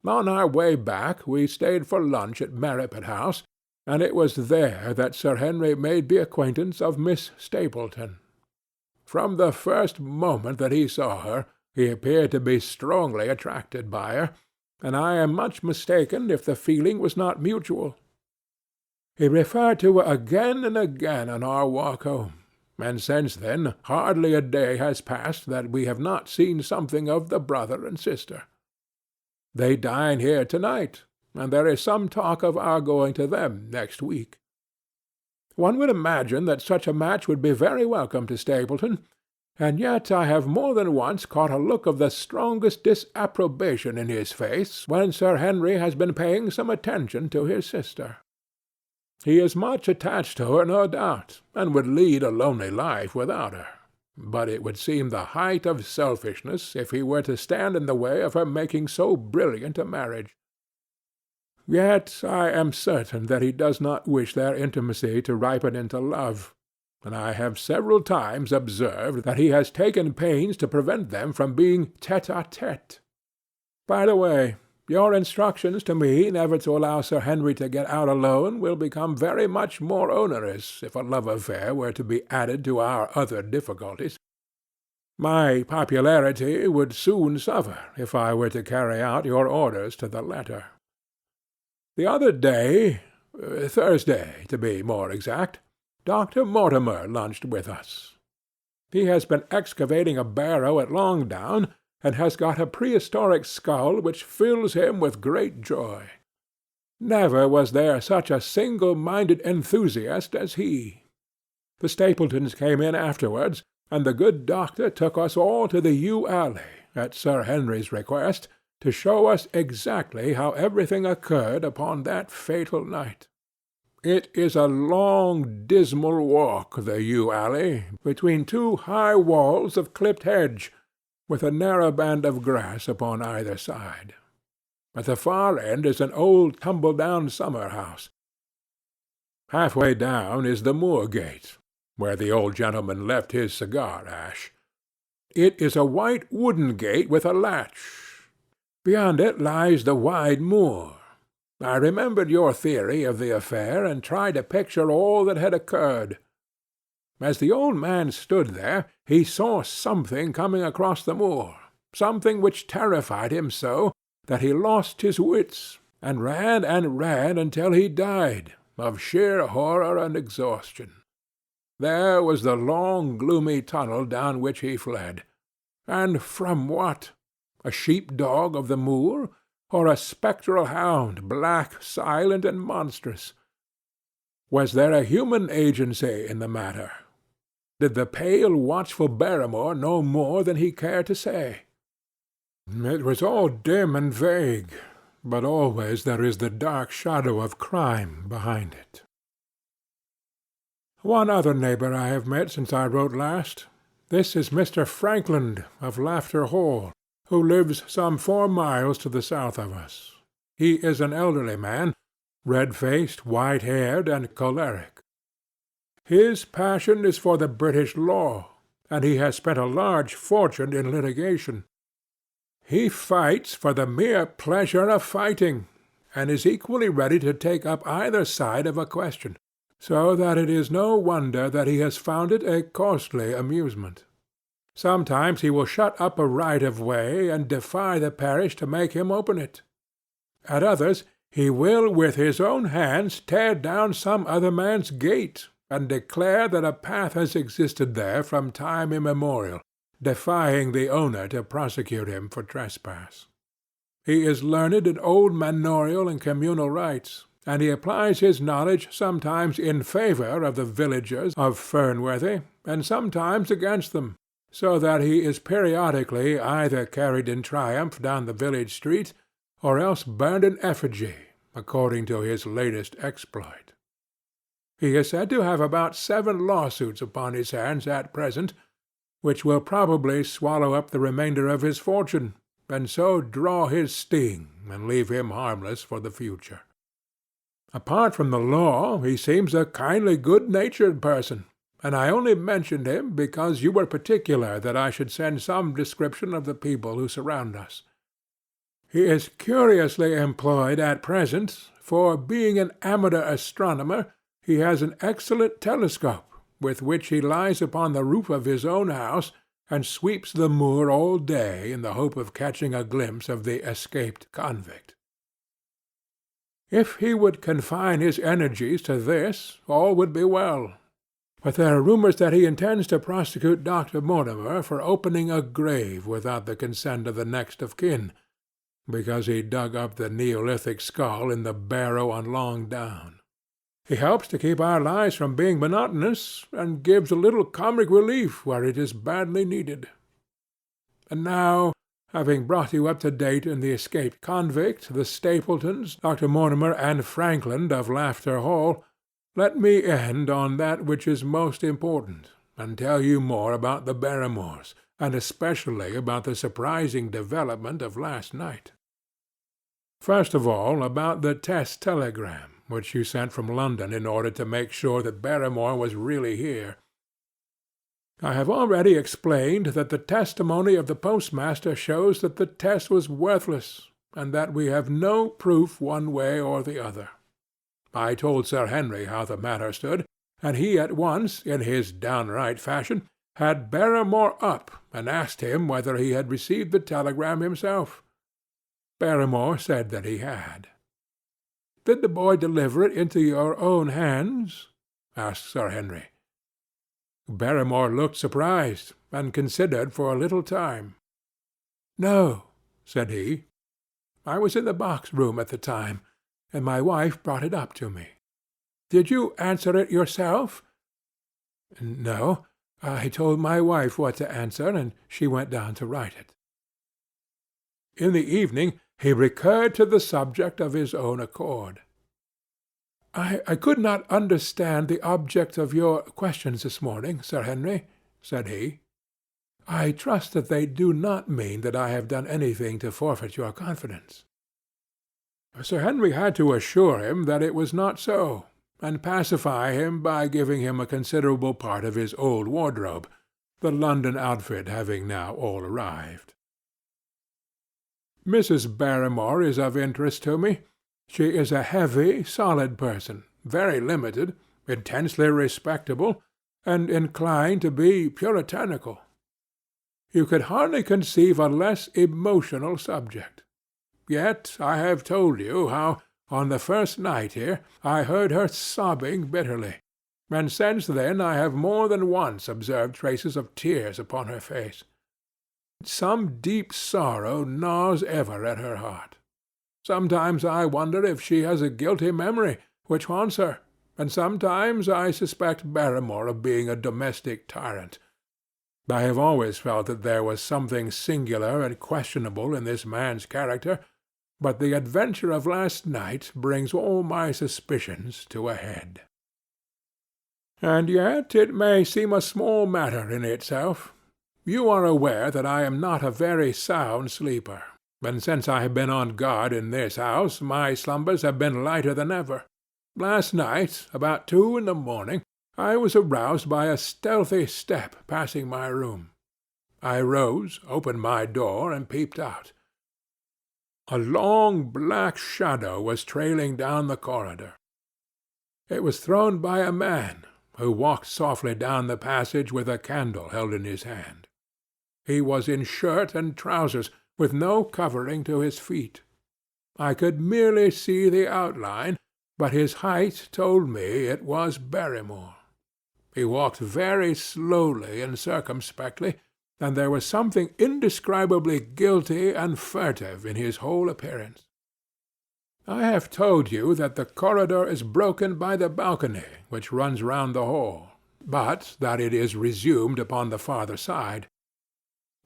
On our way back we stayed for lunch at Merripit House, and it was there that Sir Henry made the acquaintance of Miss Stapleton. From the first moment that he saw her, he appeared to be strongly attracted by her, and I am much mistaken if the feeling was not mutual. He referred to her again and again on our walk home, and since then hardly a day has passed that we have not seen something of the brother and sister. They dine here to-night, and there is some talk of our going to them next week. One would imagine that such a match would be very welcome to Stapleton, and yet I have more than once caught a look of the strongest disapprobation in his face when Sir Henry has been paying some attention to his sister. He is much attached to her, no doubt, and would lead a lonely life without her, but it would seem the height of selfishness if he were to stand in the way of her making so brilliant a marriage. Yet I am certain that he does not wish their intimacy to ripen into love, and I have several times observed that he has taken pains to prevent them from being tête-à-tête. By the way, your instructions to me never to allow Sir Henry to get out alone will become very much more onerous if a love affair were to be added to our other difficulties. My popularity would soon suffer if I were to carry out your orders to the letter. The other day, Thursday to be more exact, Dr. Mortimer lunched with us. He has been excavating a barrow at Longdown, and has got a prehistoric skull which fills him with great joy. Never was there such a single-minded enthusiast as he. The Stapletons came in afterwards, and the good doctor took us all to the yew alley, at Sir Henry's request, to show us exactly how everything occurred upon that fatal night. It is a long, dismal walk, the yew alley, between two high walls of clipped hedge, with a narrow band of grass upon either side. At the far end is an old tumble-down summer-house. Half-way down is the moor-gate, where the old gentleman left his cigar-ash. It is a white wooden gate with a latch. Beyond it lies the wide moor. I remembered your theory of the affair, and tried to picture all that had occurred. As the old man stood there, he saw something coming across the moor, something which terrified him so that he lost his wits, and ran until he died, of sheer horror and exhaustion. There was the long, gloomy tunnel down which he fled. And from what? A sheep-dog of the moor, or a spectral hound, black, silent, and monstrous? Was there a human agency in the matter? Did the pale, watchful Barrymore know more than he cared to say? It was all dim and vague, but always there is the dark shadow of crime behind it. One other neighbor I have met since I wrote last. This is Mr. Frankland of Laughter Hall, who lives some 4 miles to the south of us. He is an elderly man, red-faced, white-haired, and choleric. His passion is for the British law, and he has spent a large fortune in litigation. He fights for the mere pleasure of fighting, and is equally ready to take up either side of a question, so that it is no wonder that he has found it a costly amusement. Sometimes he will shut up a right-of-way and defy the parish to make him open it. At others he will with his own hands tear down some other man's gate, and declare that a path has existed there from time immemorial, defying the owner to prosecute him for trespass. He is learned in old manorial and communal rights, and he applies his knowledge sometimes in favour of the villagers of Fernworthy, and sometimes against them, so that he is periodically either carried in triumph down the village street, or else burned in effigy, according to his latest exploit. He is said to have about 7 lawsuits upon his hands at present, which will probably swallow up the remainder of his fortune, and so draw his sting and leave him harmless for the future. Apart from the law, he seems a kindly, good-natured person, and I only mentioned him because you were particular that I should send some description of the people who surround us. He is curiously employed at present, for being an amateur astronomer, he has an excellent telescope, with which he lies upon the roof of his own house, and sweeps the moor all day in the hope of catching a glimpse of the escaped convict. If he would confine his energies to this, all would be well. But there are rumours that he intends to prosecute Dr. Mortimer for opening a grave without the consent of the next of kin, because he dug up the Neolithic skull in the barrow on Long Down. He helps to keep our lives from being monotonous, and gives a little comic relief where it is badly needed. And now, having brought you up to date in the escaped convict, the Stapletons, Dr. Mortimer, and Frankland of Laughter Hall, let me end on that which is most important, and tell you more about the Barrymores, and especially about the surprising development of last night. First of all, about the test telegram, which you sent from London in order to make sure that Barrymore was really here. I have already explained that the testimony of the postmaster shows that the test was worthless, and that we have no proof one way or the other. I told Sir Henry how the matter stood, and he at once, in his downright fashion, had Barrymore up and asked him whether he had received the telegram himself. Barrymore said that he had. "Did the boy deliver it into your own hands?" asked Sir Henry. Barrymore looked surprised, and considered for a little time. "No," said he. "I was in the box-room at the time, and my wife brought it up to me." "Did you answer it yourself?" "No. I told my wife what to answer, and she went down to write it." In the evening he recurred to the subject of his own accord. I could not understand the object of your questions this morning, Sir Henry," said he. "I trust that they do not mean that I have done anything to forfeit your confidence." Sir Henry had to assure him that it was not so, and pacify him by giving him a considerable part of his old wardrobe, the London outfit having now all arrived. "Mrs. Barrymore is of interest to me. She is a heavy, solid person, very limited, intensely respectable, and inclined to be puritanical. You could hardly conceive a less emotional subject. Yet I have told you how, on the first night here, I heard her sobbing bitterly, and since then I have more than once observed traces of tears upon her face. Some deep sorrow gnaws ever at her heart. Sometimes I wonder if she has a guilty memory which haunts her, and sometimes I suspect Barrymore of being a domestic tyrant. I have always felt that there was something singular and questionable in this man's character, but the adventure of last night brings all my suspicions to a head. And yet it may seem a small matter in itself. You are aware that I am not a very sound sleeper, and since I have been on guard in this house, my slumbers have been lighter than ever. Last night, about 2 a.m, I was aroused by a stealthy step passing my room. I rose, opened my door, and peeped out. A long black shadow was trailing down the corridor. It was thrown by a man, who walked softly down the passage with a candle held in his hand. He was in shirt and trousers, with no covering to his feet. I could merely see the outline, but his height told me it was Barrymore. He walked very slowly and circumspectly, and there was something indescribably guilty and furtive in his whole appearance. I have told you that the corridor is broken by the balcony which runs round the hall, but that it is resumed upon the farther side.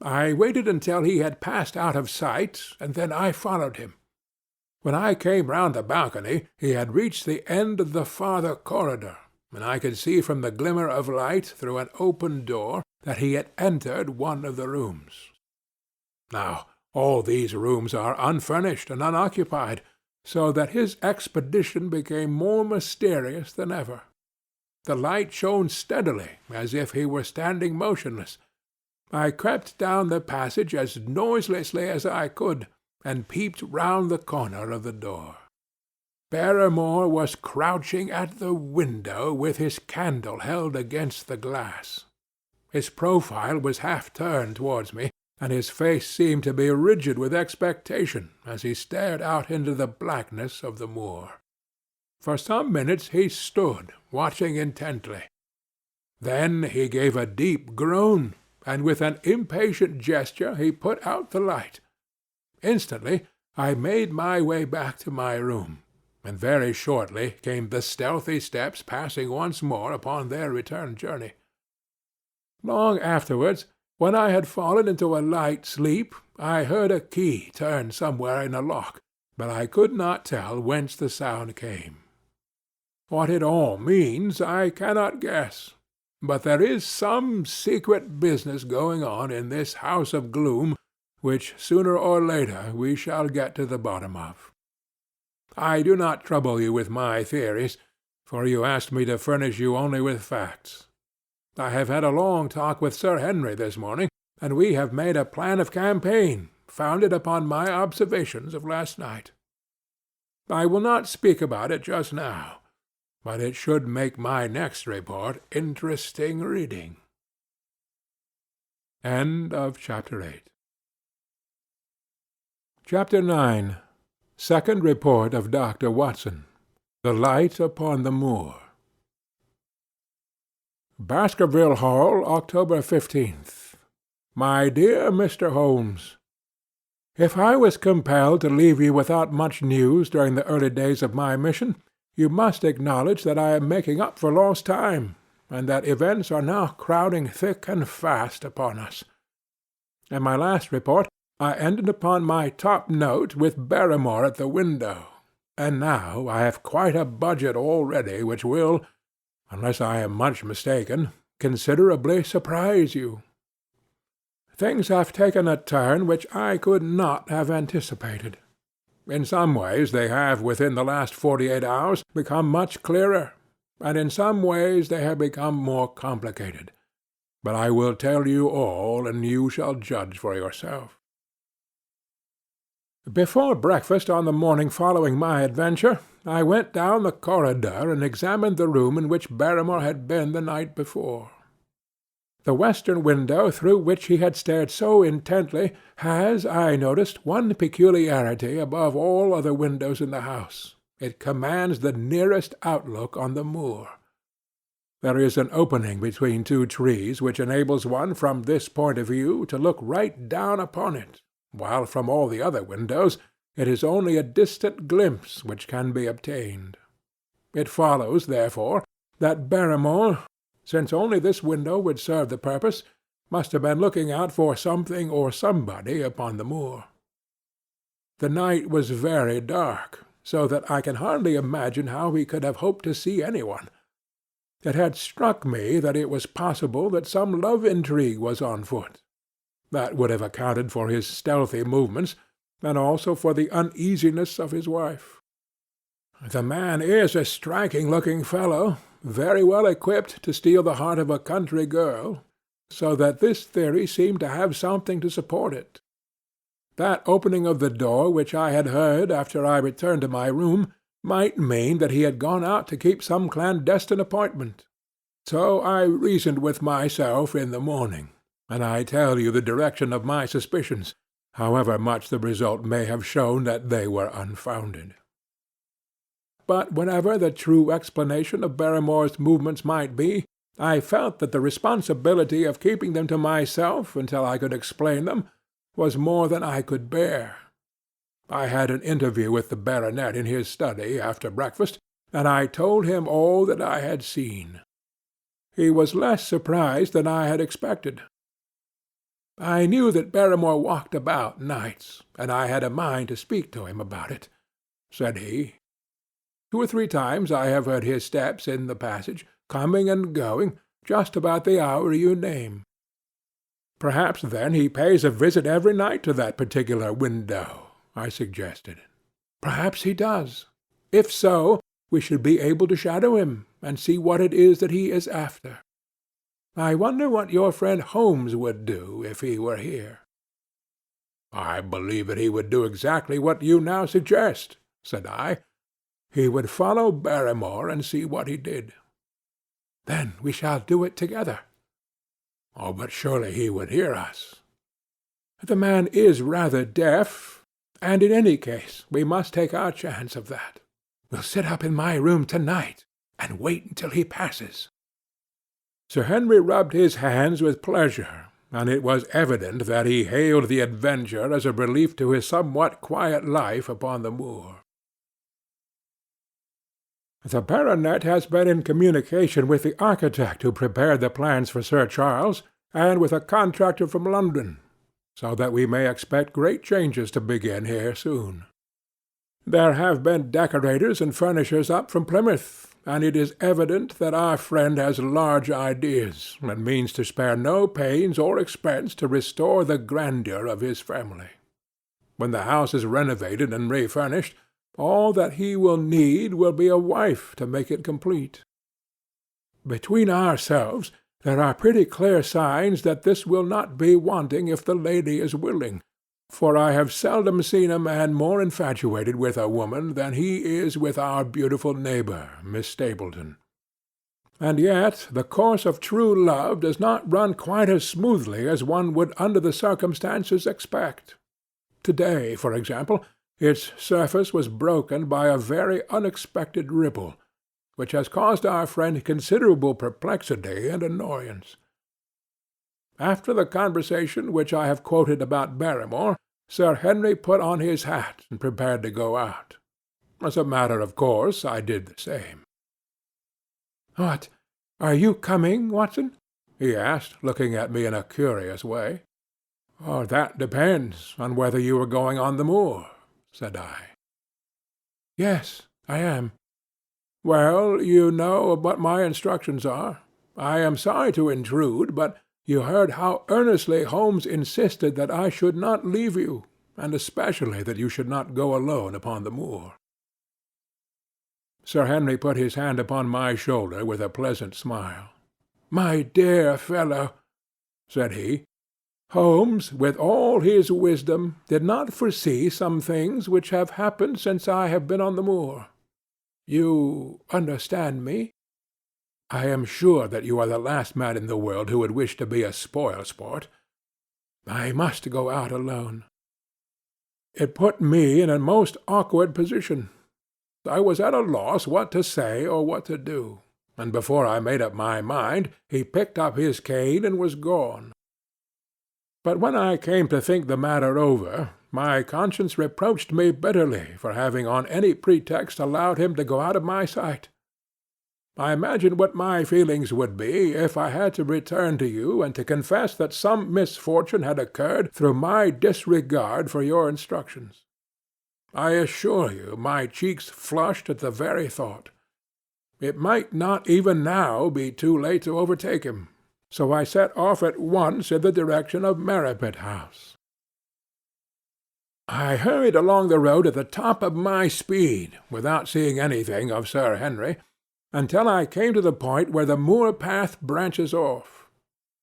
I waited until he had passed out of sight, and then I followed him. When I came round the balcony, he had reached the end of the farther corridor, and I could see from the glimmer of light through an open door that he had entered one of the rooms. Now, all these rooms are unfurnished and unoccupied, so that his expedition became more mysterious than ever. The light shone steadily, as if he were standing motionless. I crept down the passage as noiselessly as I could, and peeped round the corner of the door. Barrymore was crouching at the window with his candle held against the glass. His profile was half turned towards me, and his face seemed to be rigid with expectation as he stared out into the blackness of the moor. For some minutes he stood, watching intently. Then he gave a deep groan, and with an impatient gesture he put out the light. Instantly I made my way back to my room, and very shortly came the stealthy steps passing once more upon their return journey. Long afterwards, when I had fallen into a light sleep, I heard a key turn somewhere in a lock, but I could not tell whence the sound came. What it all means I cannot guess, but there is some secret business going on in this house of gloom which sooner or later we shall get to the bottom of. I do not trouble you with my theories, for you asked me to furnish you only with facts. I have had a long talk with Sir Henry this morning, and we have made a plan of campaign, founded upon my observations of last night. I will not speak about it just now, but it should make my next report interesting reading. End of Chapter 8. Chapter 9. Second Report of Dr. Watson. The Light upon the Moor. Baskerville Hall, October 15th. My dear Mr. Holmes, if I was compelled to leave you without much news during the early days of my mission, you must acknowledge that I am making up for lost time, and that events are now crowding thick and fast upon us. In my last report, I ended upon my top note with Barrymore at the window, and now I have quite a budget already which will, unless I am much mistaken, considerably surprise you. Things have taken a turn which I could not have anticipated. In some ways they have within the last 48 hours become much clearer, and in some ways they have become more complicated. But I will tell you all, and you shall judge for yourself. Before breakfast on the morning following my adventure, I went down the corridor and examined the room in which Barrymore had been the night before. The western window through which he had stared so intently has, I noticed, one peculiarity above all other windows in the house. It commands the nearest outlook on the moor. There is an opening between two trees which enables one from this point of view to look right down upon it, while from all the other windows it is only a distant glimpse which can be obtained. It follows, therefore, that Barrymore, since only this window would serve the purpose, must have been looking out for something or somebody upon the moor. The night was very dark, so that I can hardly imagine how he could have hoped to see anyone. It had struck me that it was possible that some love intrigue was on foot. That would have accounted for his stealthy movements, and also for the uneasiness of his wife. The man is a striking-looking fellow, very well equipped to steal the heart of a country girl, so that this theory seemed to have something to support it. That opening of the door which I had heard after I returned to my room might mean that he had gone out to keep some clandestine appointment. So I reasoned with myself in the morning, and I tell you the direction of my suspicions, however much the result may have shown that they were unfounded. But whatever the true explanation of Barrymore's movements might be, I felt that the responsibility of keeping them to myself until I could explain them was more than I could bear. I had an interview with the baronet in his study after breakfast, and I told him all that I had seen. He was less surprised than I had expected. I knew that Barrymore walked about nights, and I had a mind to speak to him about it, said he. 2 or 3 times I have heard his steps in the passage, coming and going, just about the hour you name. Perhaps, then, he pays a visit every night to that particular window, I suggested. Perhaps he does. If so, we should be able to shadow him, and see what it is that he is after. I wonder what your friend Holmes would do if he were here. I believe that he would do exactly what you now suggest, said I. He would follow Barrymore and see what he did. Then we shall do it together. Oh, but surely he would hear us. The man is rather deaf, and in any case we must take our chance of that. We'll sit up in my room tonight and wait until he passes. Sir Henry rubbed his hands with pleasure, and it was evident that he hailed the adventure as a relief to his somewhat quiet life upon the moor. "The baronet has been in communication with the architect who prepared the plans for Sir Charles, and with a contractor from London, so that we may expect great changes to begin here soon. There have been decorators and furnishers up from Plymouth, and it is evident that our friend has large ideas, and means to spare no pains or expense to restore the grandeur of his family. When the house is renovated and refurnished, all that he will need will be a wife to make it complete. Between ourselves, there are pretty clear signs that this will not be wanting if the lady is willing, for I have seldom seen a man more infatuated with a woman than he is with our beautiful neighbour, Miss Stapleton. And yet the course of true love does not run quite as smoothly as one would under the circumstances expect. To-day, for example, its surface was broken by a very unexpected ripple, which has caused our friend considerable perplexity and annoyance. After the conversation which I have quoted about Barrymore, Sir Henry put on his hat and prepared to go out. As a matter of course, I did the same. "What, are you coming, Watson?" he asked, looking at me in a curious way. "Oh, that depends on whether you are going on the moor," said I. "Yes, I am." "Well, you know what my instructions are. I am sorry to intrude, but you heard how earnestly Holmes insisted that I should not leave you, and especially that you should not go alone upon the moor." Sir Henry put his hand upon my shoulder with a pleasant smile. "My dear fellow," said he, "Holmes, with all his wisdom, did not foresee some things which have happened since I have been on the moor. You understand me? I am sure that you are the last man in the world who would wish to be a spoil-sport. I must go out alone. It put me in a most awkward position. I was at a loss what to say or what to do, and before I made up my mind he picked up his cane and was gone. But when I came to think the matter over, my conscience reproached me bitterly for having on any pretext allowed him to go out of my sight. I imagine what my feelings would be if I had to return to you and to confess that some misfortune had occurred through my disregard for your instructions. I assure you my cheeks flushed at the very thought. It might not even now be too late to overtake him, so I set off at once in the direction of Merripit House. I hurried along the road at the top of my speed, without seeing anything of Sir Henry, until I came to the point where the moor path branches off.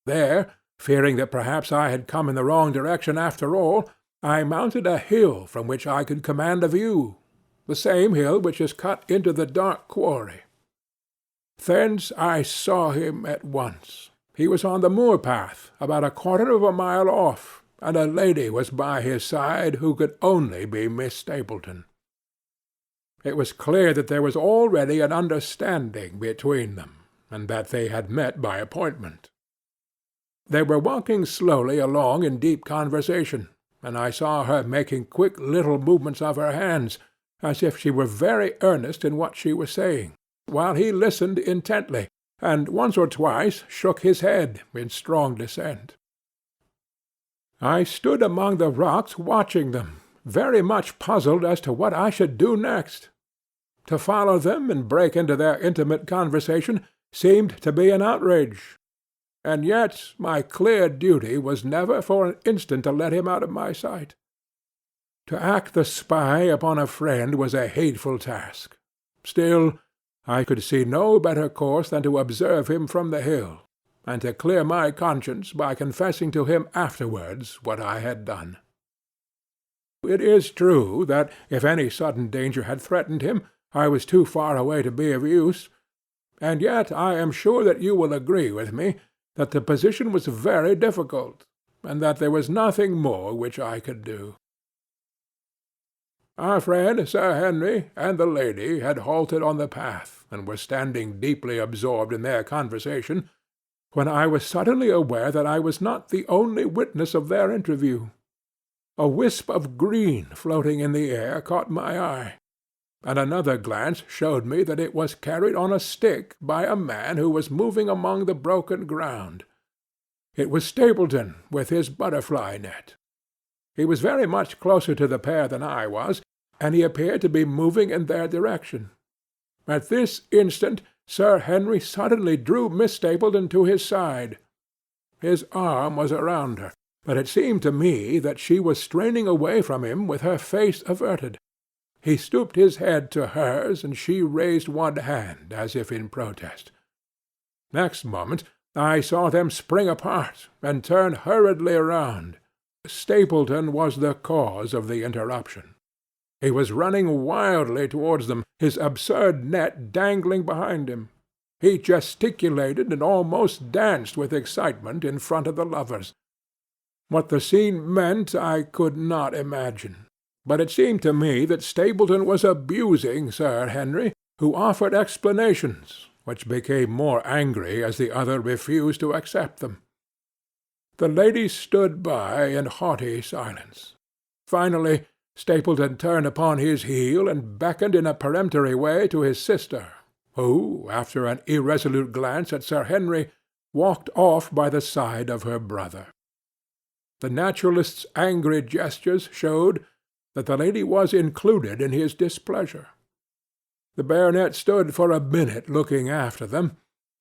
There, fearing that perhaps I had come in the wrong direction after all, I mounted a hill from which I could command a view, the same hill which is cut into the dark quarry. Thence I saw him at once. He was on the moor path, about a quarter of a mile off, and a lady was by his side who could only be Miss Stapleton. It was clear that there was already an understanding between them, and that they had met by appointment. They were walking slowly along in deep conversation, and I saw her making quick little movements of her hands, as if she were very earnest in what she was saying, while he listened intently, and once or twice shook his head in strong dissent. I stood among the rocks watching them, very much puzzled as to what I should do next. To follow them and break into their intimate conversation seemed to be an outrage, and yet my clear duty was never for an instant to let him out of my sight. To act the spy upon a friend was a hateful task. Still, I could see no better course than to observe him from the hill, and to clear my conscience by confessing to him afterwards what I had done. It is true that if any sudden danger had threatened him, I was too far away to be of use, and yet I am sure that you will agree with me that the position was very difficult, and that there was nothing more which I could do. Our friend Sir Henry and the lady had halted on the path, and were standing deeply absorbed in their conversation, when I was suddenly aware that I was not the only witness of their interview. A wisp of green floating in the air caught my eye, and another glance showed me that it was carried on a stick by a man who was moving among the broken ground. It was Stapleton with his butterfly net. He was very much closer to the pair than I was, and he appeared to be moving in their direction. At this instant Sir Henry suddenly drew Miss Stapleton to his side. His arm was around her, but it seemed to me that she was straining away from him with her face averted. He stooped his head to hers, and she raised one hand as if in protest. Next moment I saw them spring apart and turn hurriedly round. Stapleton was the cause of the interruption. He was running wildly towards them, his absurd net dangling behind him. He gesticulated and almost danced with excitement in front of the lovers. What the scene meant I could not imagine, but it seemed to me that Stapleton was abusing Sir Henry, who offered explanations, which became more angry as the other refused to accept them. The ladies stood by in haughty silence. Finally Stapleton turned upon his heel and beckoned in a peremptory way to his sister, who, after an irresolute glance at Sir Henry, walked off by the side of her brother. The naturalist's angry gestures showed that the lady was included in his displeasure. The baronet stood for a minute looking after them,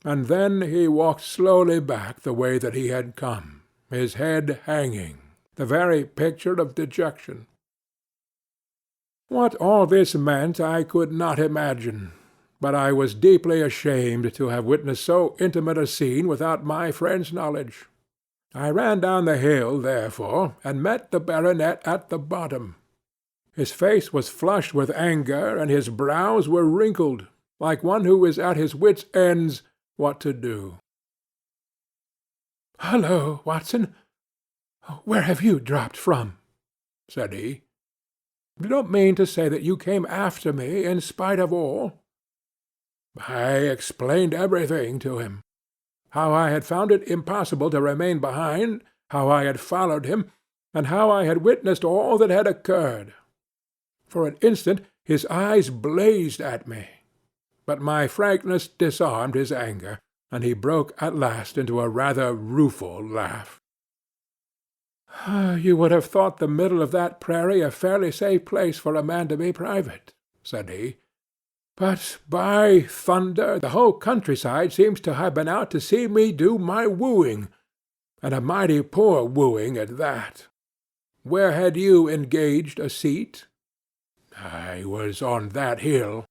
and then he walked slowly back the way that he had come, his head hanging, the very picture of dejection. What all this meant I could not imagine, but I was deeply ashamed to have witnessed so intimate a scene without my friend's knowledge. I ran down the hill, therefore, and met the baronet at the bottom. His face was flushed with anger, and his brows were wrinkled, like one who is at his wits' ends what to do. "Hullo, Watson! Where have you dropped from?" said he. "You don't mean to say that you came after me in spite of all?" I explained everything to him. How I had found it impossible to remain behind, how I had followed him, and how I had witnessed all that had occurred. For an instant his eyes blazed at me, but my frankness disarmed his anger, and he broke at last into a rather rueful laugh. "You would have thought the middle of that prairie a fairly safe place for a man to be private," said he. "But, by thunder, the whole countryside seems to have been out to see me do my wooing, and a mighty poor wooing at that. Where had you engaged a seat?" "I was on that hill."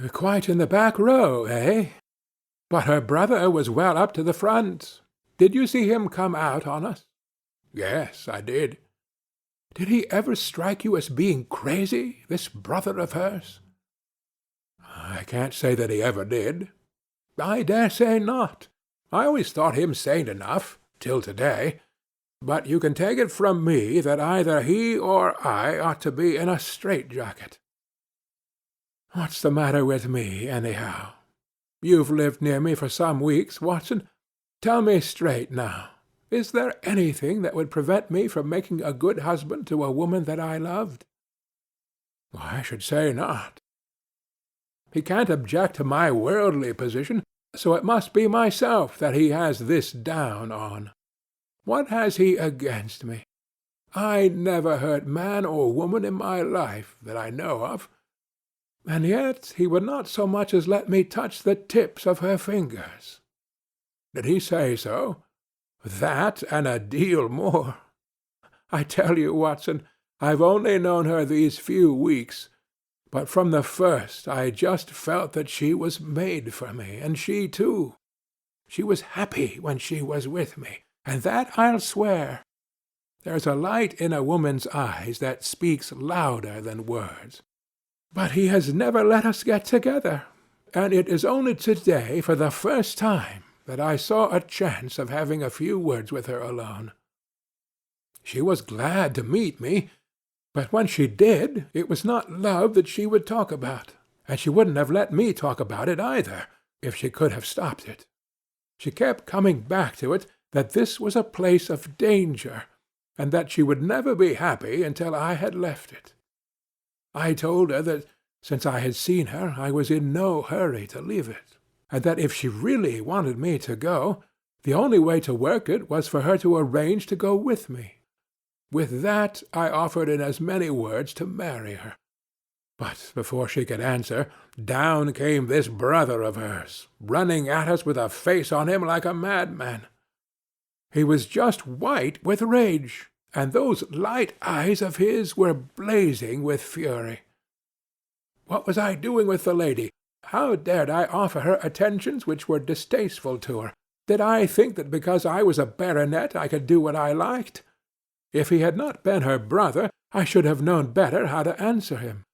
"Quite in the back row, eh? But her brother was well up to the front. Did you see him come out on us?" "Yes, I did." "Did he ever strike you as being crazy, this brother of hers?" "I can't say that he ever did." "I dare say not. I always thought him sane enough, till to-day. But you can take it from me that either he or I ought to be in a strait-jacket. What's the matter with me, anyhow? You've lived near me for some weeks, Watson. Tell me straight now. Is there anything that would prevent me from making a good husband to a woman that I loved?" "I should say not." "He can't object to my worldly position, so it must be myself that he has this down on. What has he against me? I never hurt man or woman in my life, that I know of. And yet he would not so much as let me touch the tips of her fingers." "Did he say so?" "That, and a deal more. I tell you, Watson, I've only known her these few weeks, but from the first I just felt that she was made for me, and she too. She was happy when she was with me, and that I'll swear. There's a light in a woman's eyes that speaks louder than words. But he has never let us get together, and it is only to-day, for the first time, that I saw a chance of having a few words with her alone. She was glad to meet me, but when she did, it was not love that she would talk about, and she wouldn't have let me talk about it either, if she could have stopped it. She kept coming back to it that this was a place of danger, and that she would never be happy until I had left it. I told her that since I had seen her I was in no hurry to leave it, and that if she really wanted me to go, the only way to work it was for her to arrange to go with me. With that I offered in as many words to marry her. But before she could answer, down came this brother of hers, running at us with a face on him like a madman. He was just white with rage, and those light eyes of his were blazing with fury. What was I doing with the lady? How dared I offer her attentions which were distasteful to her? Did I think that because I was a baronet I could do what I liked? If he had not been her brother, I should have known better how to answer him.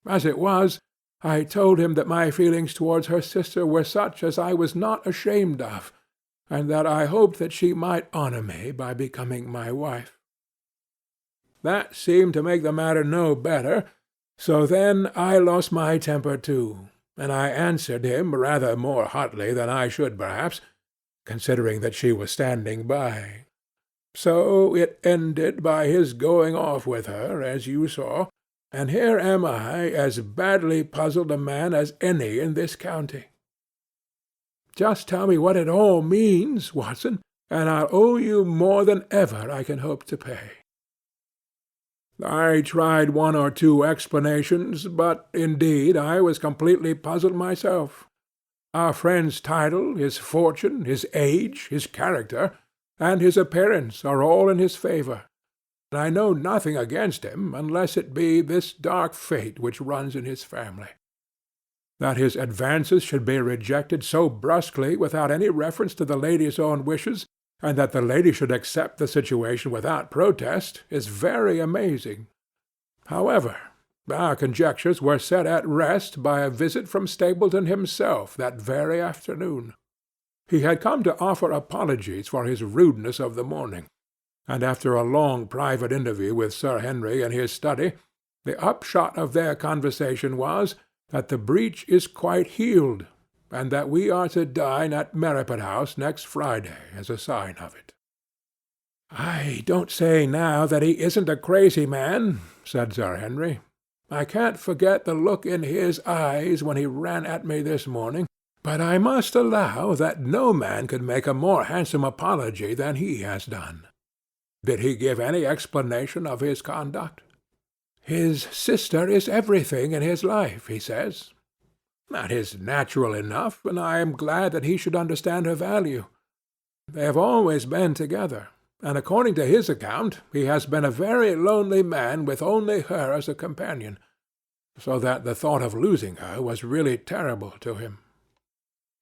As it was, I told him that my feelings towards her sister were such as I was not ashamed of, and that I hoped that she might honor me by becoming my wife. That seemed to make the matter no better, so then I lost my temper too, and I answered him rather more hotly than I should perhaps, considering that she was standing by. So it ended by his going off with her, as you saw, and here am I as badly puzzled a man as any in this county. Just tell me what it all means, Watson, and I'll owe you more than ever I can hope to pay. I tried one or two explanations, but indeed I was completely puzzled myself. Our friend's title, his fortune, his age, his character, and his appearance are all in his favour. I know nothing against him, unless it be this dark fate which runs in his family. That his advances should be rejected so brusquely without any reference to the lady's own wishes, and that the lady should accept the situation without protest, is very amazing. However, our conjectures were set at rest by a visit from Stapleton himself that very afternoon. He had come to offer apologies for his rudeness of the morning, and after a long private interview with Sir Henry in his study, the upshot of their conversation was that the breach is quite healed, and that we are to dine at Merripit House next Friday as a sign of it. "I don't say now that he isn't a crazy man," said Sir Henry. "I can't forget the look in his eyes when he ran at me this morning, but I must allow that no man could make a more handsome apology than he has done. Did he give any explanation of his conduct?" "His sister is everything in his life, he says." "That is natural enough, and I am glad that he should understand her value. They have always been together, and according to his account he has been a very lonely man with only her as a companion, so that the thought of losing her was really terrible to him.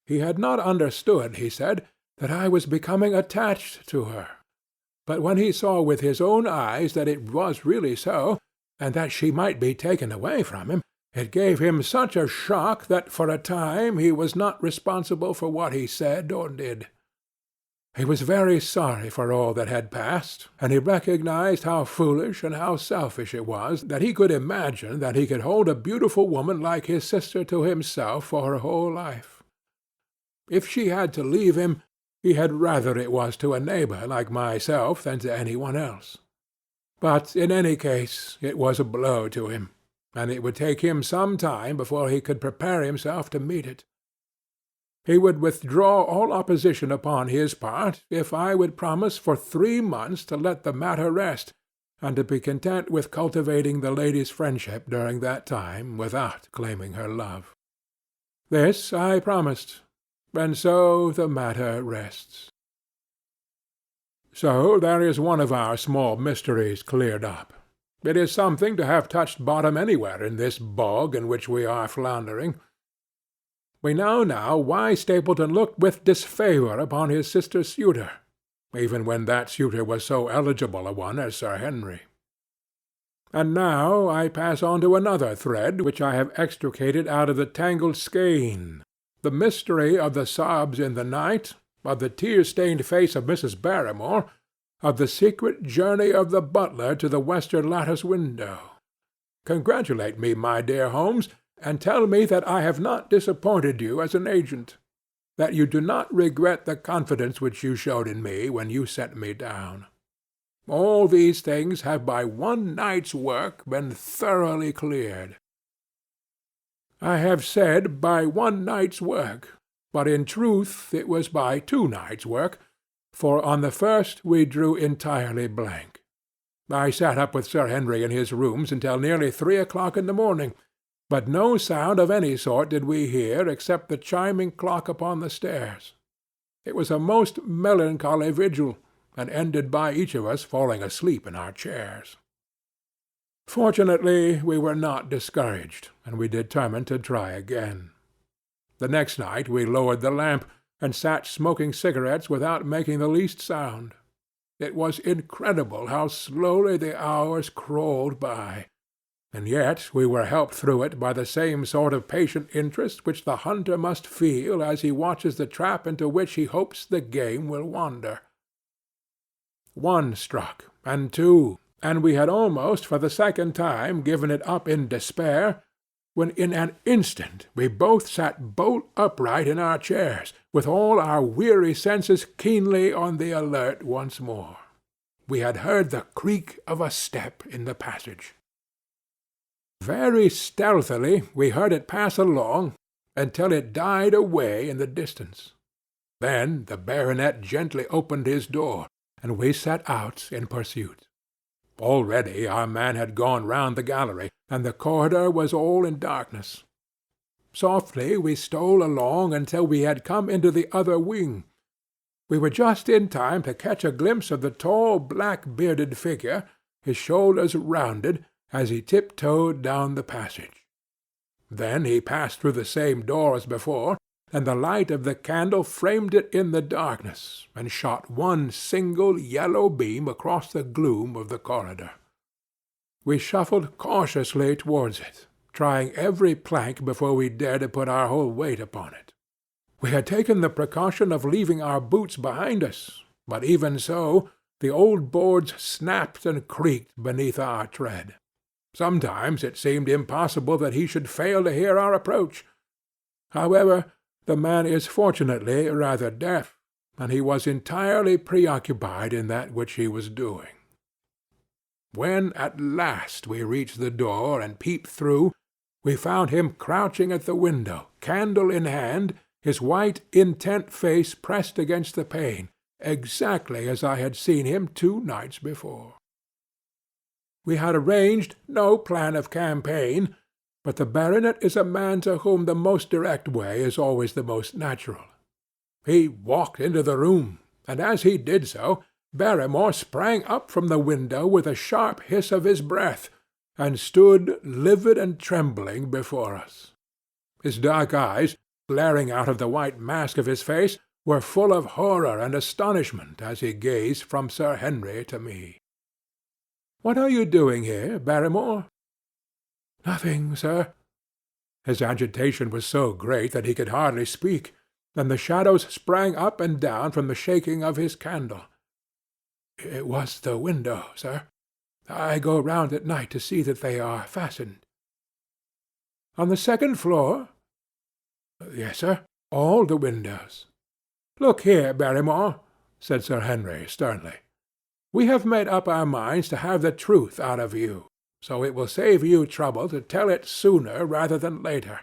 He had not understood, he said, that I was becoming attached to her, but when he saw with his own eyes that it was really so, and that she might be taken away from him, it gave him such a shock that for a time he was not responsible for what he said or did. He was very sorry for all that had passed, and he recognized how foolish and how selfish it was that he could imagine that he could hold a beautiful woman like his sister to himself for her whole life. If she had to leave him, he had rather it was to a neighbor like myself than to anyone else. But in any case it was a blow to him, and it would take him some time before he could prepare himself to meet it. He would withdraw all opposition upon his part if I would promise for 3 months to let the matter rest, and to be content with cultivating the lady's friendship during that time without claiming her love. This I promised, and so the matter rests. So there is one of our small mysteries cleared up. It is something to have touched bottom anywhere in this bog in which we are floundering. We know now why Stapleton looked with disfavour upon his sister's suitor, even when that suitor was so eligible a one as Sir Henry. And now I pass on to another thread which I have extricated out of the tangled skein, the mystery of the sobs in the night, of the tear-stained face of Mrs. Barrymore, of the secret journey of the butler to the western lattice window. Congratulate me, my dear Holmes, and tell me that I have not disappointed you as an agent. that you do not regret the confidence which you showed in me when you set me down. All these things have by one night's work been thoroughly cleared. I have said by one night's work, but in truth it was by 2 nights' work, for on the first we drew entirely blank. I sat up with Sir Henry in his rooms until nearly 3 o'clock in the morning, but no sound of any sort did we hear except the chiming clock upon the stairs. It was a most melancholy vigil, and ended by each of us falling asleep in our chairs. Fortunately, we were not discouraged, and we determined to try again. The next night we lowered the lamp, and sat smoking cigarettes without making the least sound. It was incredible how slowly the hours crawled by, and yet we were helped through it by the same sort of patient interest which the hunter must feel as he watches the trap into which he hopes the game will wander. 1 struck, and 2, and we had almost for the second time given it up in despair, when in an instant we both sat bolt upright in our chairs, with all our weary senses keenly on the alert once more. We had heard the creak of a step in the passage. Very stealthily we heard it pass along until it died away in the distance. Then the baronet gently opened his door, and we set out in pursuit. Already our man had gone round the gallery, and the corridor was all in darkness. Softly we stole along until we had come into the other wing. We were just in time to catch a glimpse of the tall black-bearded figure, his shoulders rounded, as he tiptoed down the passage. Then he passed through the same door as before, and the light of the candle framed it in the darkness, and shot one single yellow beam across the gloom of the corridor. We shuffled cautiously towards it, trying every plank before we dared to put our whole weight upon it. We had taken the precaution of leaving our boots behind us, but even so the old boards snapped and creaked beneath our tread. Sometimes it seemed impossible that he should fail to hear our approach. However, the man is fortunately rather deaf, and he was entirely preoccupied in that which he was doing. When at last we reached the door and peeped through, we found him crouching at the window, candle in hand, his white, intent face pressed against the pane, exactly as I had seen him 2 nights before. We had arranged no plan of campaign, but the baronet is a man to whom the most direct way is always the most natural. He walked into the room, and as he did so, Barrymore sprang up from the window with a sharp hiss of his breath, and stood livid and trembling before us. His dark eyes, glaring out of the white mask of his face, were full of horror and astonishment as he gazed from Sir Henry to me. "What are you doing here, Barrymore?" "Nothing, sir." His agitation was so great that he could hardly speak, and the shadows sprang up and down from the shaking of his candle. "It was the window, sir. I go round at night to see that they are fastened." "On the second floor?" "Yes, sir. All the windows." "Look here, Barrymore," said Sir Henry sternly. "We have made up our minds to have the truth out of you, so it will save you trouble to tell it sooner rather than later.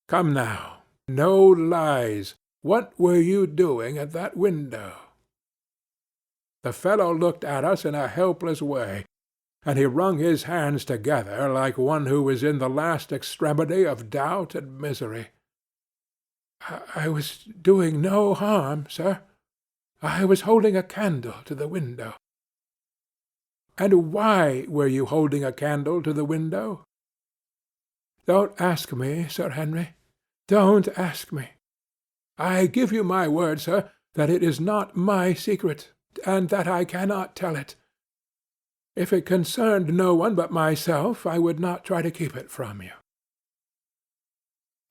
Come now, no lies. What were you doing at that window?" The fellow looked at us in a helpless way, and he wrung his hands together like one who was in the last extremity of doubt and misery. "I was doing no harm, sir. I was holding a candle to the window." "And why were you holding a candle to the window?" "Don't ask me, Sir Henry. Don't ask me. I give you my word, sir, that it is not my secret, and that I cannot tell it. If it concerned no one but myself, I would not try to keep it from you."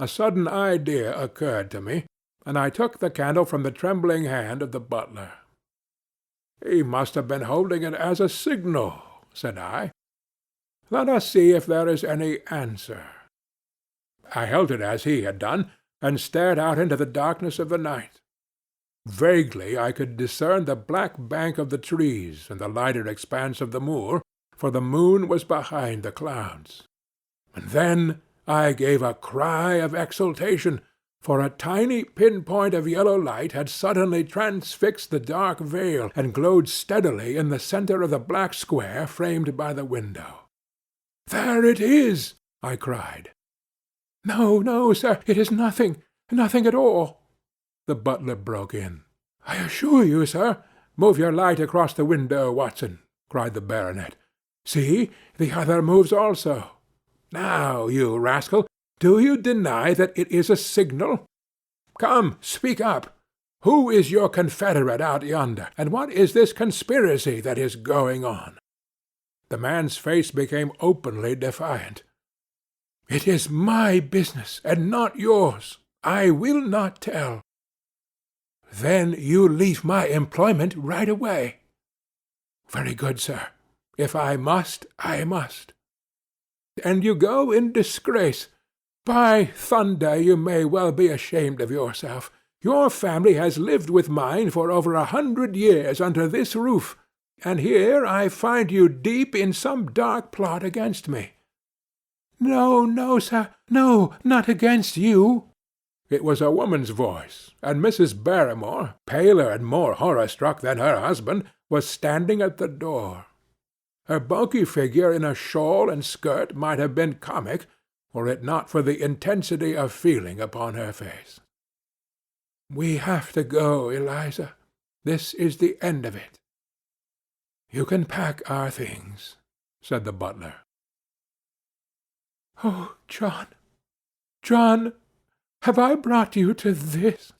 A sudden idea occurred to me, and I took the candle from the trembling hand of the butler. "He must have been holding it as a signal," said I. "Let us see if there is any answer." I held it as he had done, and stared out into the darkness of the night. Vaguely I could discern the black bank of the trees and the lighter expanse of the moor, for the moon was behind the clouds. And then I gave a cry of exultation, for a tiny pin-point of yellow light had suddenly transfixed the dark veil, and glowed steadily in the centre of the black square framed by the window. "There it is!" I cried. "No, no, sir, it is nothing, nothing at all," the butler broke in. "I assure you, sir—" "Move your light across the window, Watson," cried the baronet. "See, the other moves also. Now, you rascal, do you deny that it is a signal? Come, speak up. Who is your confederate out yonder, and what is this conspiracy that is going on?" The man's face became openly defiant. "It is my business, and not yours. I will not tell." "Then you leave my employment right away." "Very good, sir. If I must, I must." "And you go in disgrace. By thunder, you may well be ashamed of yourself. Your family has lived with mine for over 100 years under this roof, and here I find you deep in some dark plot against me." "No, no, sir, no, not against you." It was a woman's voice, and Mrs. Barrymore, paler and more horror-struck than her husband, was standing at the door. Her bulky figure in a shawl and skirt might have been comic, were it not for the intensity of feeling upon her face. "We have to go, Eliza. This is the end of it." "You can pack our things," said the butler. "Oh, John, John, have I brought you to this?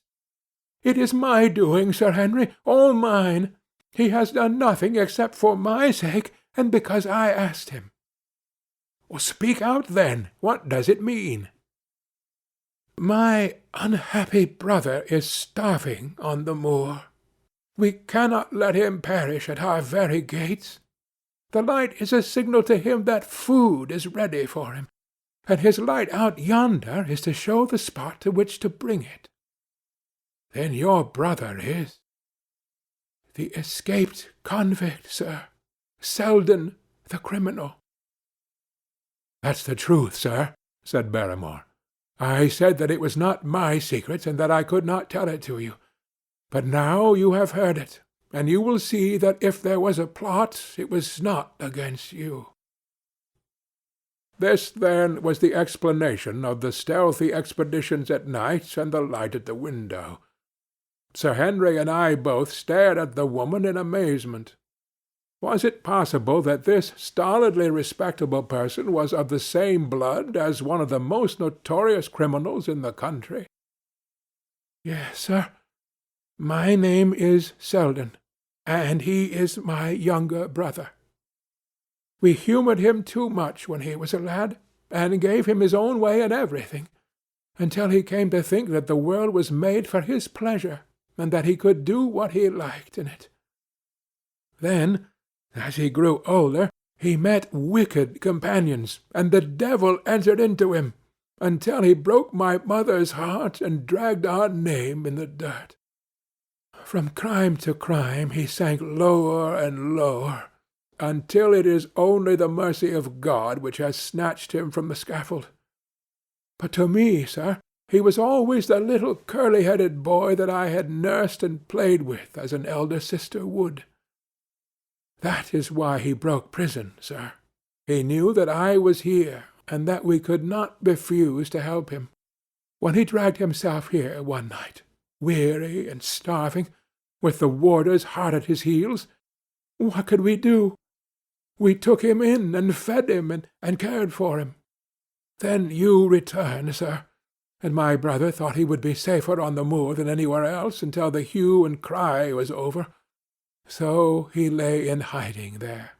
It is my doing, Sir Henry, all mine. He has done nothing except for my sake, and because I asked him." "Speak out, then. What does it mean?" "My unhappy brother is starving on the moor. We cannot let him perish at our very gates. The light is a signal to him that food is ready for him, and his light out yonder is to show the spot to which to bring it." "Then your brother is—" "The escaped convict, sir. Selden, the criminal." "That's the truth, sir," said Barrymore. "I said that it was not my secret, and that I could not tell it to you. But now you have heard it, and you will see that if there was a plot, it was not against you." This, then, was the explanation of the stealthy expeditions at night and the light at the window. Sir Henry and I both stared at the woman in amazement. Was it possible that this stolidly respectable person was of the same blood as one of the most notorious criminals in the country? "Yes, sir. My name is Selden, and he is my younger brother. We humoured him too much when he was a lad, and gave him his own way in everything, until he came to think that the world was made for his pleasure, and that he could do what he liked in it. Then, as he grew older, he met wicked companions, and the devil entered into him, until he broke my mother's heart and dragged our name in the dirt. From crime to crime he sank lower and lower, until it is only the mercy of God which has snatched him from the scaffold. But to me, sir, he was always the little curly-headed boy that I had nursed and played with as an elder sister would. That is why he broke prison, sir. He knew that I was here, and that we could not refuse to help him. When he dragged himself here one night, weary and starving, with the warders hard at his heels, what could we do? We took him in and fed him and cared for him. Then you returned, sir, and my brother thought he would be safer on the moor than anywhere else until the hue and cry was over. So he lay in hiding there.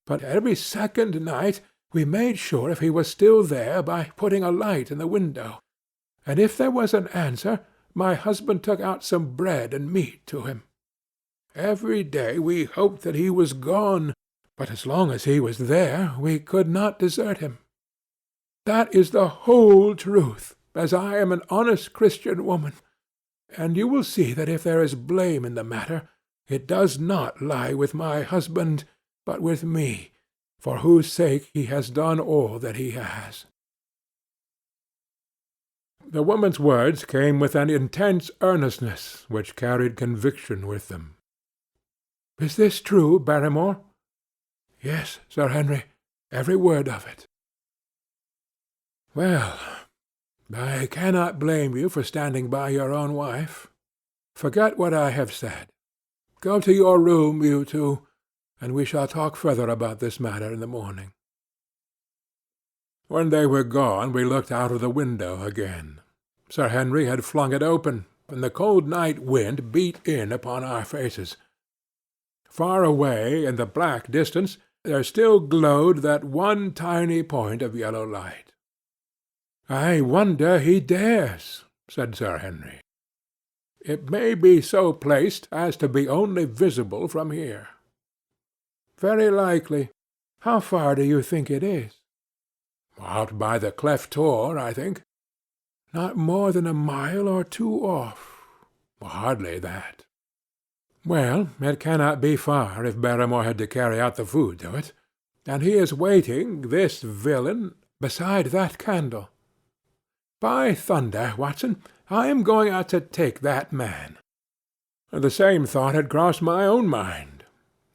But every second night we made sure if he was still there by putting a light in the window, and if there was an answer, my husband took out some bread and meat to him. Every day we hoped that he was gone, but as long as he was there we could not desert him. That is the whole truth, as I am an honest Christian woman, and you will see that if there is blame in the matter, it does not lie with my husband, but with me, for whose sake he has done all that he has." The woman's words came with an intense earnestness which carried conviction with them. "Is this true, Barrymore?" "Yes, Sir Henry, every word of it." "Well, I cannot blame you for standing by your own wife. Forget what I have said. Go to your room, you two, and we shall talk further about this matter in the morning." When they were gone, we looked out of the window again. Sir Henry had flung it open, and the cold night wind beat in upon our faces. Far away in the black distance there still glowed that one tiny point of yellow light. "I wonder he dares," said Sir Henry. "It may be so placed as to be only visible from here." "Very likely. How far do you think it is?" "Out by the Cleft Tor, I think." "Not more than a mile or two off." "Hardly that." "Well, it cannot be far if Barrymore had to carry out the food to it. And he is waiting, this villain, beside that candle. By thunder, Watson, I am going out to take that man." The same thought had crossed my own mind.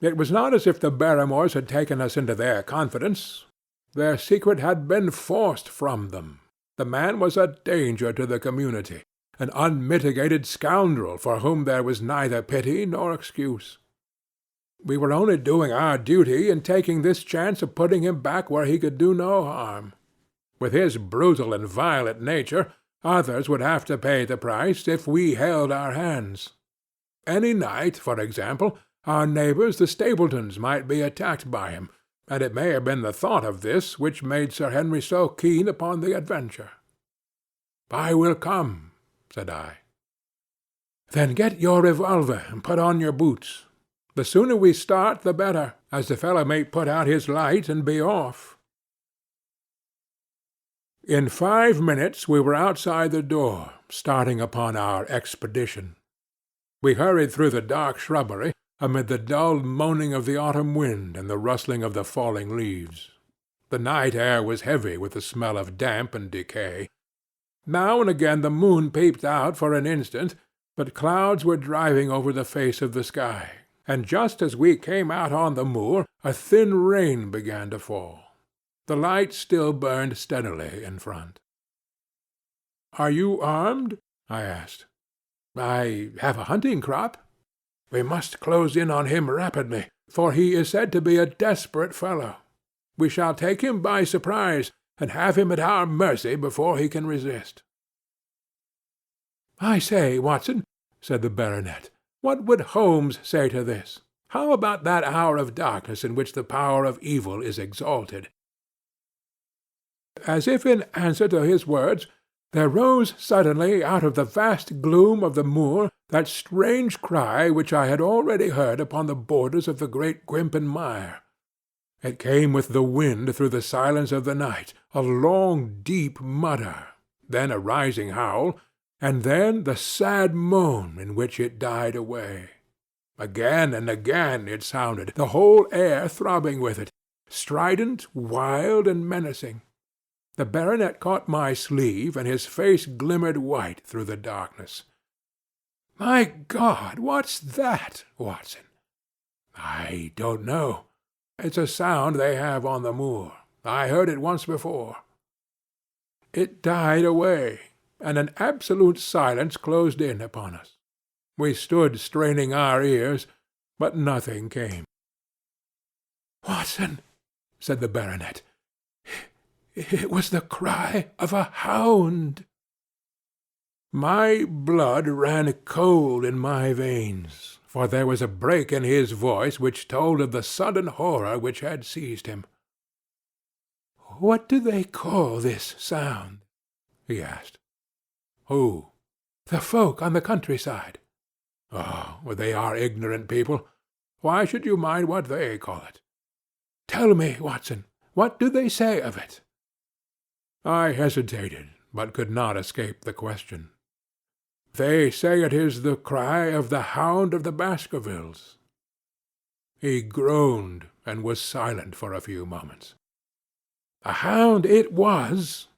It was not as if the Barrymores had taken us into their confidence. Their secret had been forced from them. The man was a danger to the community, an unmitigated scoundrel for whom there was neither pity nor excuse. We were only doing our duty in taking this chance of putting him back where he could do no harm. With his brutal and violent nature, others would have to pay the price if we held our hands. Any night, for example, our neighbors the Stapletons might be attacked by him, and it may have been the thought of this which made Sir Henry so keen upon the adventure. "I will come," said I. "Then get your revolver and put on your boots. The sooner we start the better, as the fellow may put out his light and be off." In 5 minutes we were outside the door, starting upon our expedition. We hurried through the dark shrubbery, amid the dull moaning of the autumn wind and the rustling of the falling leaves. The night air was heavy with the smell of damp and decay. Now and again the moon peeped out for an instant, but clouds were driving over the face of the sky, and just as we came out on the moor a thin rain began to fall. The light still burned steadily in front. "Are you armed?" I asked. "I have a hunting crop." "We must close in on him rapidly, for he is said to be a desperate fellow. We shall take him by surprise, and have him at our mercy before he can resist." "I say, Watson," said the baronet, "what would Holmes say to this? How about that hour of darkness in which the power of evil is exalted?" As if in answer to his words, there rose suddenly out of the vast gloom of the moor that strange cry which I had already heard upon the borders of the great Grimpen Mire. It came with the wind through the silence of the night, a long deep mutter, then a rising howl, and then the sad moan in which it died away. Again and again it sounded, the whole air throbbing with it, strident, wild, and menacing. The baronet caught my sleeve, and his face glimmered white through the darkness. "My God, what's that, Watson?" "I don't know. It's a sound they have on the moor. I heard it once before." It died away, and an absolute silence closed in upon us. We stood straining our ears, but nothing came. "Watson," said the baronet, "it was the cry of a hound." My blood ran cold in my veins, for there was a break in his voice which told of the sudden horror which had seized him. "What do they call this sound?" he asked. "Who?" "The folk on the countryside." "Oh, they are ignorant people. Why should you mind what they call it?" "Tell me, Watson, what do they say of it?" I hesitated, but could not escape the question. "They say it is the cry of the Hound of the Baskervilles." He groaned, and was silent for a few moments. "A hound it was,"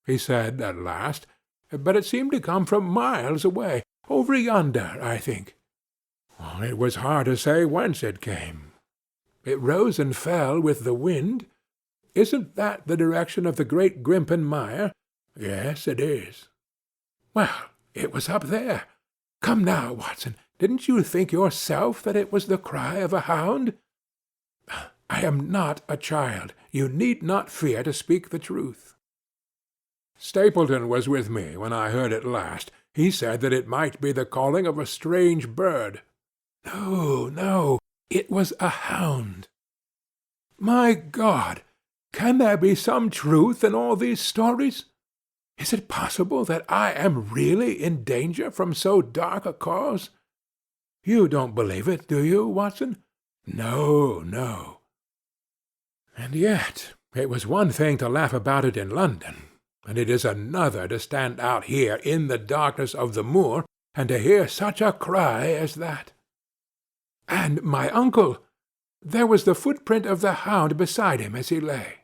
he said at last, "but it seemed to come from miles away. Over yonder, I think. It was hard to say whence it came. It rose and fell with the wind. Isn't that the direction of the great Grimpen Mire?" "Yes, it is." "Well, it was up there. Come now, Watson, didn't you think yourself that it was the cry of a hound?" "I am not a child. You need not fear to speak the truth." "Stapleton was with me when I heard it last. He said that it might be the calling of a strange bird." "No, no, it was a hound." "My God! Can there be some truth in all these stories? Is it possible that I am really in danger from so dark a cause? You don't believe it, do you, Watson?" "No, no." "And yet it was one thing to laugh about it in London, and it is another to stand out here in the darkness of the moor and to hear such a cry as that. And my uncle, there was the footprint of the hound beside him as he lay.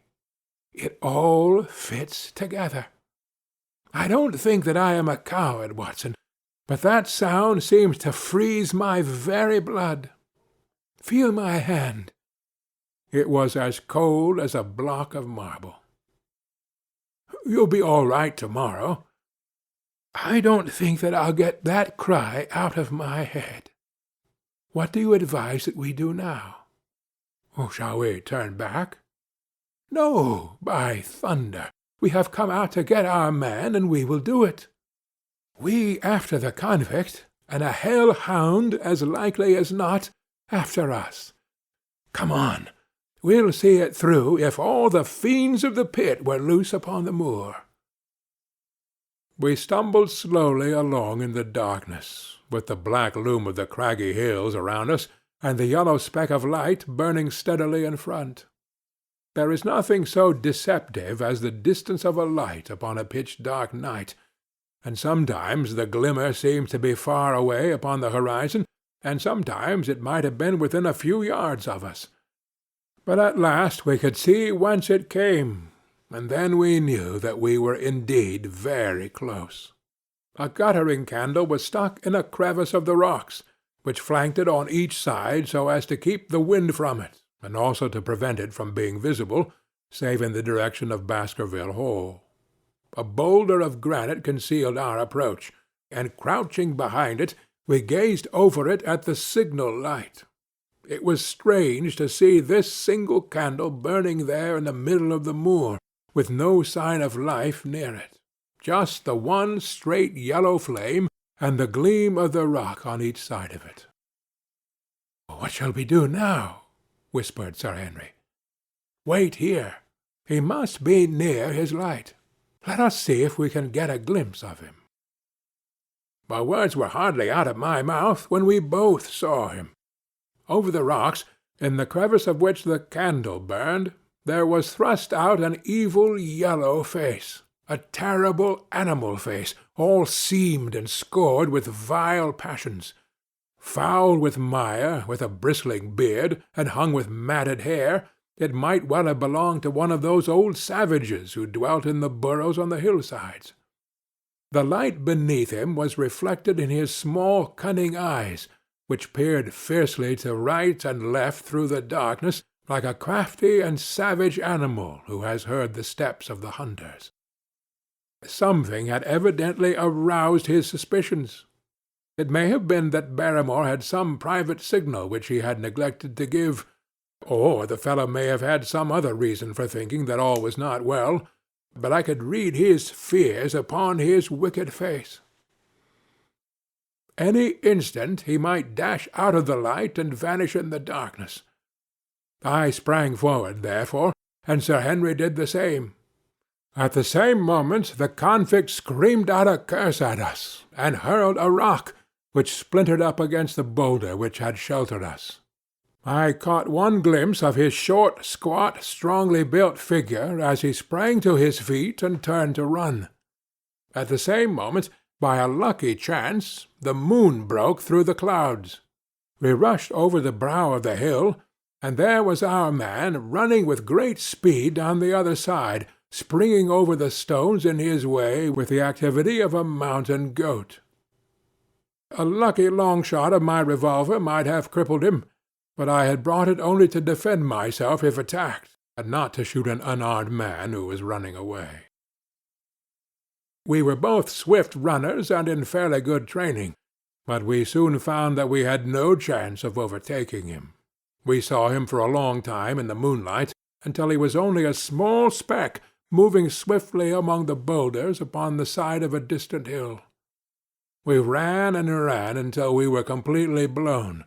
It all fits together. I don't think that I am a coward, Watson, but that sound seems to freeze my very blood. Feel my hand." It was as cold as a block of marble. "You'll be all right tomorrow." "I don't think that I'll get that cry out of my head. What do you advise that we do now?" "Shall we turn back?" "No, by thunder! We have come out to get our man, and we will do it. We after the convict, and a hell hound, as likely as not, after us. Come on. We'll see it through if all the fiends of the pit were loose upon the moor." We stumbled slowly along in the darkness, with the black loom of the craggy hills around us, and the yellow speck of light burning steadily in front. There is nothing so deceptive as the distance of a light upon a pitch-dark night, and sometimes the glimmer seems to be far away upon the horizon, and sometimes it might have been within a few yards of us. But at last we could see whence it came, and then we knew that we were indeed very close. A guttering candle was stuck in a crevice of the rocks, which flanked it on each side so as to keep the wind from it, and also to prevent it from being visible, save in the direction of Baskerville Hall. A boulder of granite concealed our approach, and crouching behind it, we gazed over it at the signal light. It was strange to see this single candle burning there in the middle of the moor, with no sign of life near it, just the one straight yellow flame and the gleam of the rock on each side of it. "What shall we do now?" whispered Sir Henry. "Wait here. He must be near his light. Let us see if we can get a glimpse of him." My words were hardly out of my mouth when we both saw him. Over the rocks, in the crevice of which the candle burned, there was thrust out an evil yellow face, a terrible animal face, all seamed and scored with vile passions. Foul with mire, with a bristling beard, and hung with matted hair, it might well have belonged to one of those old savages who dwelt in the burrows on the hillsides. The light beneath him was reflected in his small cunning eyes, which peered fiercely to right and left through the darkness, like a crafty and savage animal who has heard the steps of the hunters. Something had evidently aroused his suspicions. It may have been that Barrymore had some private signal which he had neglected to give, or the fellow may have had some other reason for thinking that all was not well, but I could read his fears upon his wicked face. Any instant he might dash out of the light and vanish in the darkness. I sprang forward, therefore, and Sir Henry did the same. At the same moment the convict screamed out a curse at us, and hurled a rock, which splintered up against the boulder which had sheltered us. I caught one glimpse of his short, squat, strongly built figure as he sprang to his feet and turned to run. At the same moment, by a lucky chance, the moon broke through the clouds. We rushed over the brow of the hill, and there was our man running with great speed down the other side, springing over the stones in his way with the activity of a mountain goat. A lucky long shot of my revolver might have crippled him, but I had brought it only to defend myself if attacked, and not to shoot an unarmed man who was running away. We were both swift runners and in fairly good training, but we soon found that we had no chance of overtaking him. We saw him for a long time in the moonlight, until he was only a small speck moving swiftly among the boulders upon the side of a distant hill. We ran and ran until we were completely blown,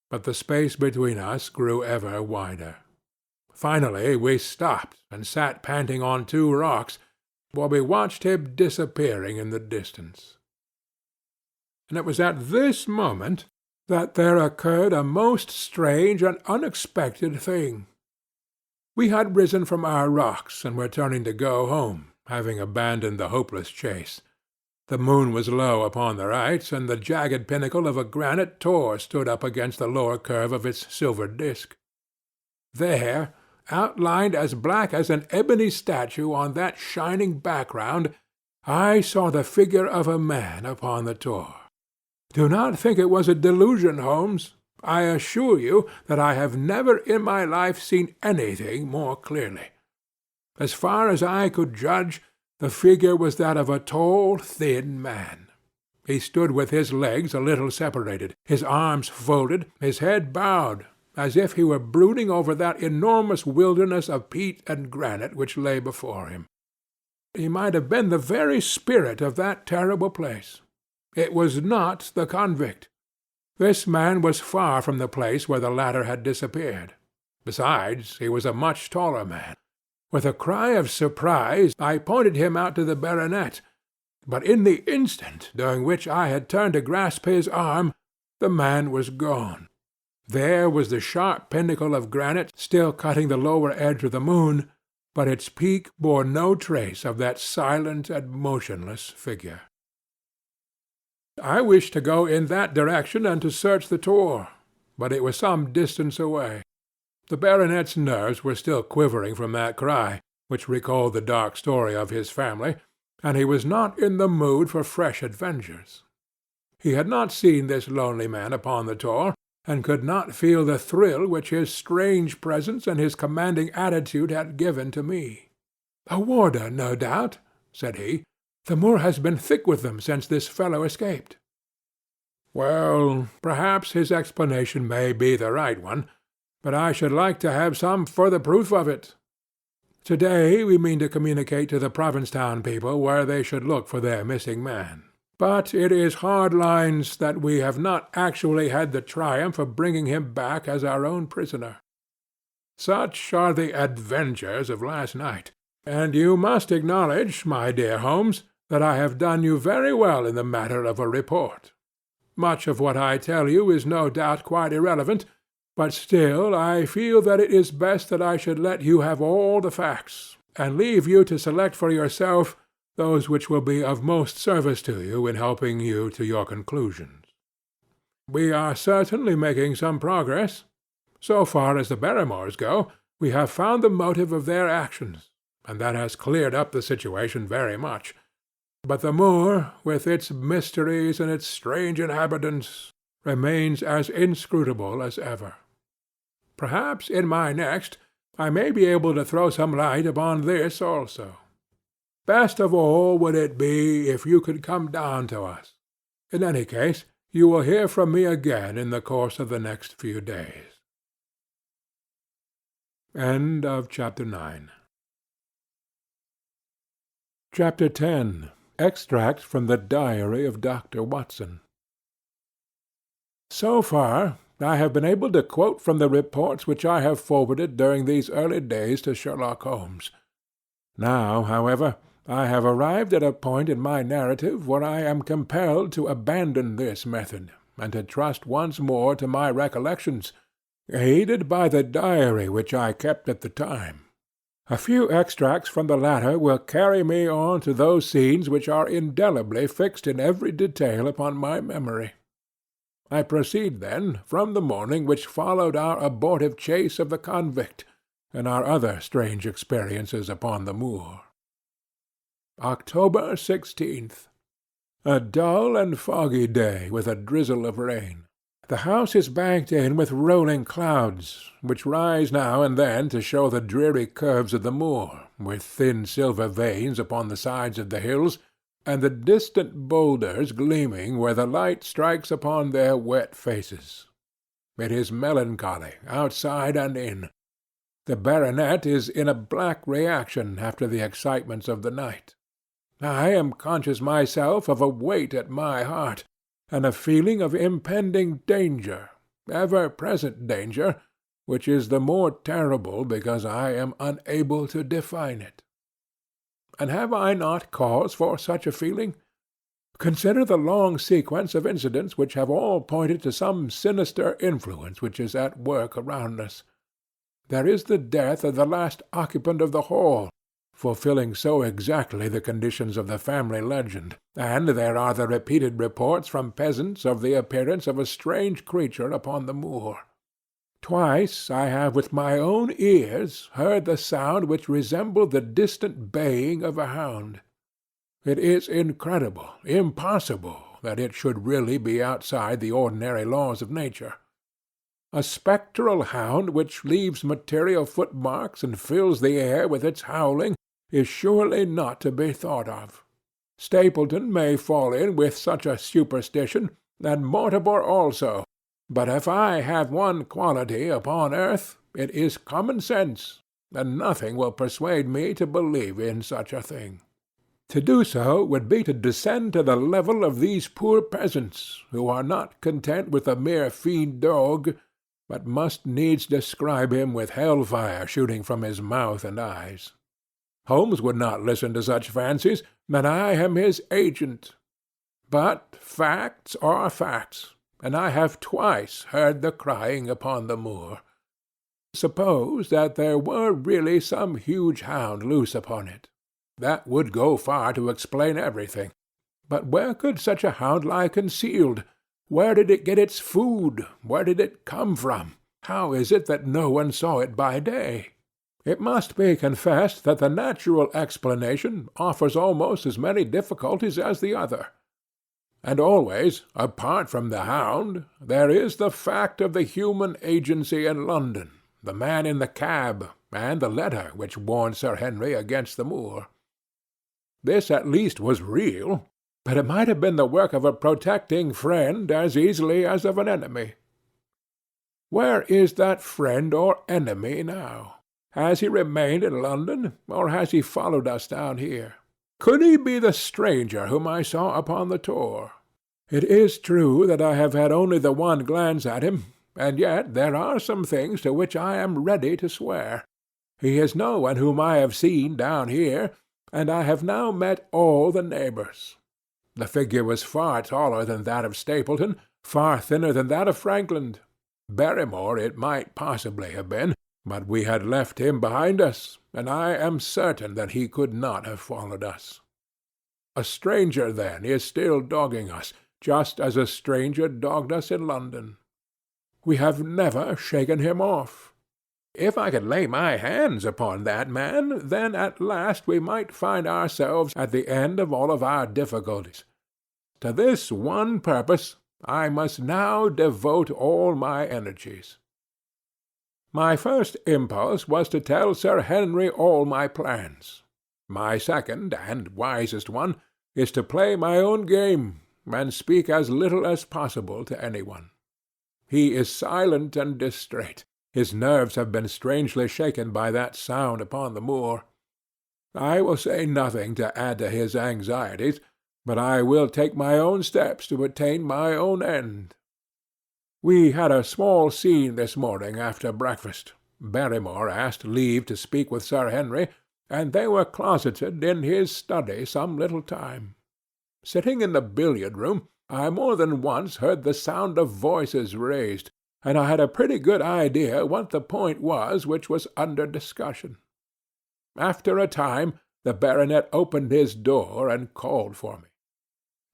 but the space between us grew ever wider. Finally we stopped and sat panting on 2 rocks, while we watched him disappearing in the distance. And it was at this moment that there occurred a most strange and unexpected thing. We had risen from our rocks and were turning to go home, having abandoned the hopeless chase. The moon was low upon the right, and the jagged pinnacle of a granite tor stood up against the lower curve of its silver disk. There, outlined as black as an ebony statue on that shining background, I saw the figure of a man upon the tor. Do not think it was a delusion, Holmes. I assure you that I have never in my life seen anything more clearly. As far as I could judge, the figure was that of a tall, thin man. He stood with his legs a little separated, his arms folded, his head bowed, as if he were brooding over that enormous wilderness of peat and granite which lay before him. He might have been the very spirit of that terrible place. It was not the convict. This man was far from the place where the latter had disappeared. Besides, he was a much taller man. With a cry of surprise, I pointed him out to the baronet, but in the instant during which I had turned to grasp his arm, the man was gone. There was the sharp pinnacle of granite still cutting the lower edge of the moon, but its peak bore no trace of that silent and motionless figure. I wished to go in that direction and to search the tor, but it was some distance away. The baronet's nerves were still quivering from that cry, which recalled the dark story of his family, and he was not in the mood for fresh adventures. He had not seen this lonely man upon the tor, and could not feel the thrill which his strange presence and his commanding attitude had given to me. "A warder, no doubt," said he. "The moor has been thick with them since this fellow escaped." "Well, perhaps his explanation may be the right one, but I should like to have some further proof of it. To-day we mean to communicate to the Provincetown people where they should look for their missing man. But it is hard lines that we have not actually had the triumph of bringing him back as our own prisoner. Such are the adventures of last night, and you must acknowledge, my dear Holmes, that I have done you very well in the matter of a report. Much of what I tell you is no doubt quite irrelevant, but still I feel that it is best that I should let you have all the facts, and leave you to select for yourself those which will be of most service to you in helping you to your conclusions. We are certainly making some progress. So far as the Barrymores go, we have found the motive of their actions, and that has cleared up the situation very much. But the moor, with its mysteries and its strange inhabitants, remains as inscrutable as ever. Perhaps in my next I may be able to throw some light upon this also. Best of all would it be if you could come down to us. In any case, you will hear from me again in the course of the next few days. End of Chapter 9. Chapter 10. Extract from the Diary of Dr. Watson. So far, I have been able to quote from the reports which I have forwarded during these early days to Sherlock Holmes. Now, however, I have arrived at a point in my narrative where I am compelled to abandon this method, and to trust once more to my recollections, aided by the diary which I kept at the time. A few extracts from the latter will carry me on to those scenes which are indelibly fixed in every detail upon my memory. I proceed, then, from the morning which followed our abortive chase of the convict, and our other strange experiences upon the moor. October 16th. A dull and foggy day, with a drizzle of rain. The house is banked in with rolling clouds, which rise now and then to show the dreary curves of the moor, with thin silver veins upon the sides of the hills, and the distant boulders gleaming where the light strikes upon their wet faces. It is melancholy, outside and in. The baronet is in a black reaction after the excitements of the night. I am conscious myself of a weight at my heart, and a feeling of impending danger, ever-present danger, which is the more terrible because I am unable to define it. And have I not cause for such a feeling? Consider the long sequence of incidents which have all pointed to some sinister influence which is at work around us. There is the death of the last occupant of the hall, fulfilling so exactly the conditions of the family legend, and there are the repeated reports from peasants of the appearance of a strange creature upon the moor. Twice I have with my own ears heard the sound which resembled the distant baying of a hound. It is incredible, impossible, that it should really be outside the ordinary laws of nature. A spectral hound which leaves material footmarks and fills the air with its howling is surely not to be thought of. Stapleton may fall in with such a superstition, and Mortimer also, but if I have one quality upon earth, it is common sense, and nothing will persuade me to believe in such a thing. To do so would be to descend to the level of these poor peasants, who are not content with a mere fiend dog, but must needs describe him with hell-fire shooting from his mouth and eyes. Holmes would not listen to such fancies, and I am his agent. But facts are facts, and I have twice heard the crying upon the moor. Suppose that there were really some huge hound loose upon it. That would go far to explain everything. But where could such a hound lie concealed? Where did it get its food? Where did it come from? How is it that no one saw it by day? It must be confessed that the natural explanation offers almost as many difficulties as the other. And always, apart from the hound, there is the fact of the human agency in London, the man in the cab, and the letter which warned Sir Henry against the moor. This at least was real, but it might have been the work of a protecting friend as easily as of an enemy. Where is that friend or enemy now? Has he remained in London, or has he followed us down here? Could he be the stranger whom I saw upon the tor? It is true that I have had only the one glance at him, and yet there are some things to which I am ready to swear. He is no one whom I have seen down here, and I have now met all the neighbors. The figure was far taller than that of Stapleton, far thinner than that of Frankland. Barrymore it might possibly have been, but we had left him behind us, and I am certain that he could not have followed us. A stranger, then, is still dogging us, just as a stranger dogged us in London. We have never shaken him off. If I could lay my hands upon that man, then at last we might find ourselves at the end of all of our difficulties. To this one purpose I must now devote all my energies. My first impulse was to tell Sir Henry all my plans. My second, and wisest one, is to play my own game, and speak as little as possible to anyone. He is silent and distrait. His nerves have been strangely shaken by that sound upon the moor. I will say nothing to add to his anxieties, but I will take my own steps to attain my own end. We had a small scene this morning after breakfast. Barrymore asked leave to speak with Sir Henry, and they were closeted in his study some little time. Sitting in the billiard-room, I more than once heard the sound of voices raised, and I had a pretty good idea what the point was which was under discussion. After a time the baronet opened his door and called for me.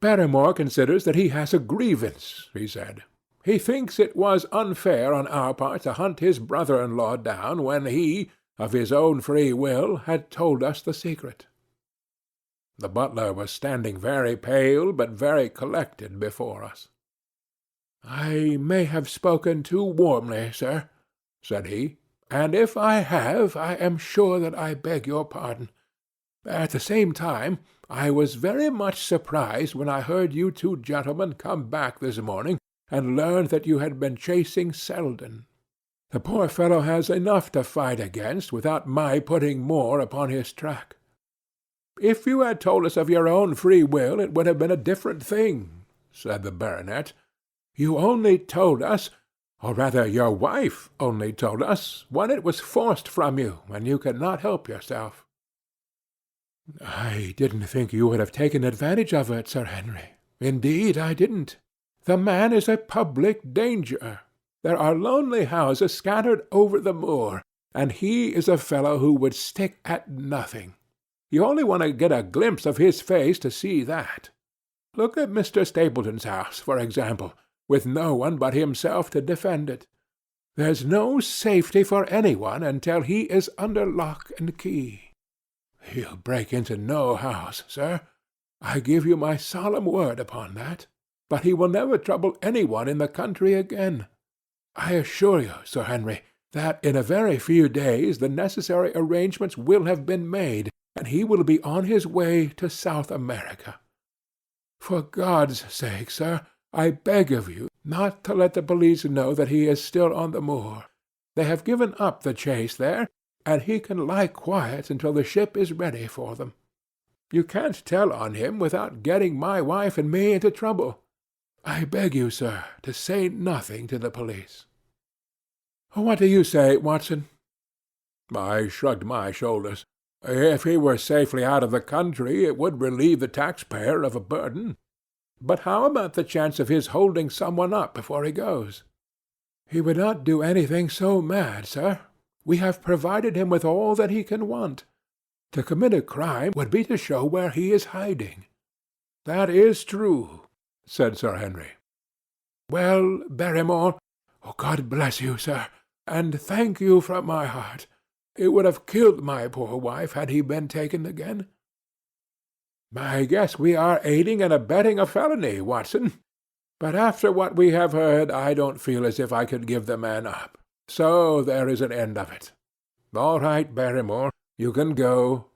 "Barrymore considers that he has a grievance," he said. "He thinks it was unfair on our part to hunt his brother-in-law down when he, of his own free will, had told us the secret." The butler was standing very pale but very collected before us. "I may have spoken too warmly, sir," said he, "and if I have, I am sure that I beg your pardon. At the same time, I was very much surprised when I heard you two gentlemen come back this morning and learned that you had been chasing Selden. The poor fellow has enough to fight against without my putting more upon his track. If you had told us of your own free will, it would have been a different thing," said the baronet. "You only told us, or rather your wife only told us, when it was forced from you and you could not help yourself." "I didn't think you would have taken advantage of it, Sir Henry. Indeed, I didn't. The man is a public danger. There are lonely houses scattered over the moor, and he is a fellow who would stick at nothing. You only want to get a glimpse of his face to see that. Look at Mr. Stapleton's house, for example, with no one but himself to defend it. There's no safety for any one until he is under lock and key. He'll break into no house, sir. I give you my solemn word upon that. But he will never trouble any one in the country again. I assure you, Sir Henry, that in a very few days the necessary arrangements will have been made, and he will be on his way to South America. For God's sake, sir, I beg of you not to let the police know that he is still on the moor. They have given up the chase there, and he can lie quiet until the ship is ready for them. You can't tell on him without getting my wife and me into trouble. I beg you, sir, to say nothing to the police. What do you say, Watson?" I shrugged my shoulders. If he were safely out of the country, it would relieve the taxpayer of a burden. But how about the chance of his holding someone up before he goes? He would not do anything so mad, sir. We have provided him with all that he can want. To commit a crime would be to show where he is hiding. That is true, said Sir Henry. Well, Barrymore, God bless you, sir, and thank you from my heart. It would have killed my poor wife had he been taken again. I guess we are aiding and abetting a felony, Watson. But after what we have heard, I don't feel as if I could give the man up. So there is an end of it. All right, Barrymore, you can go.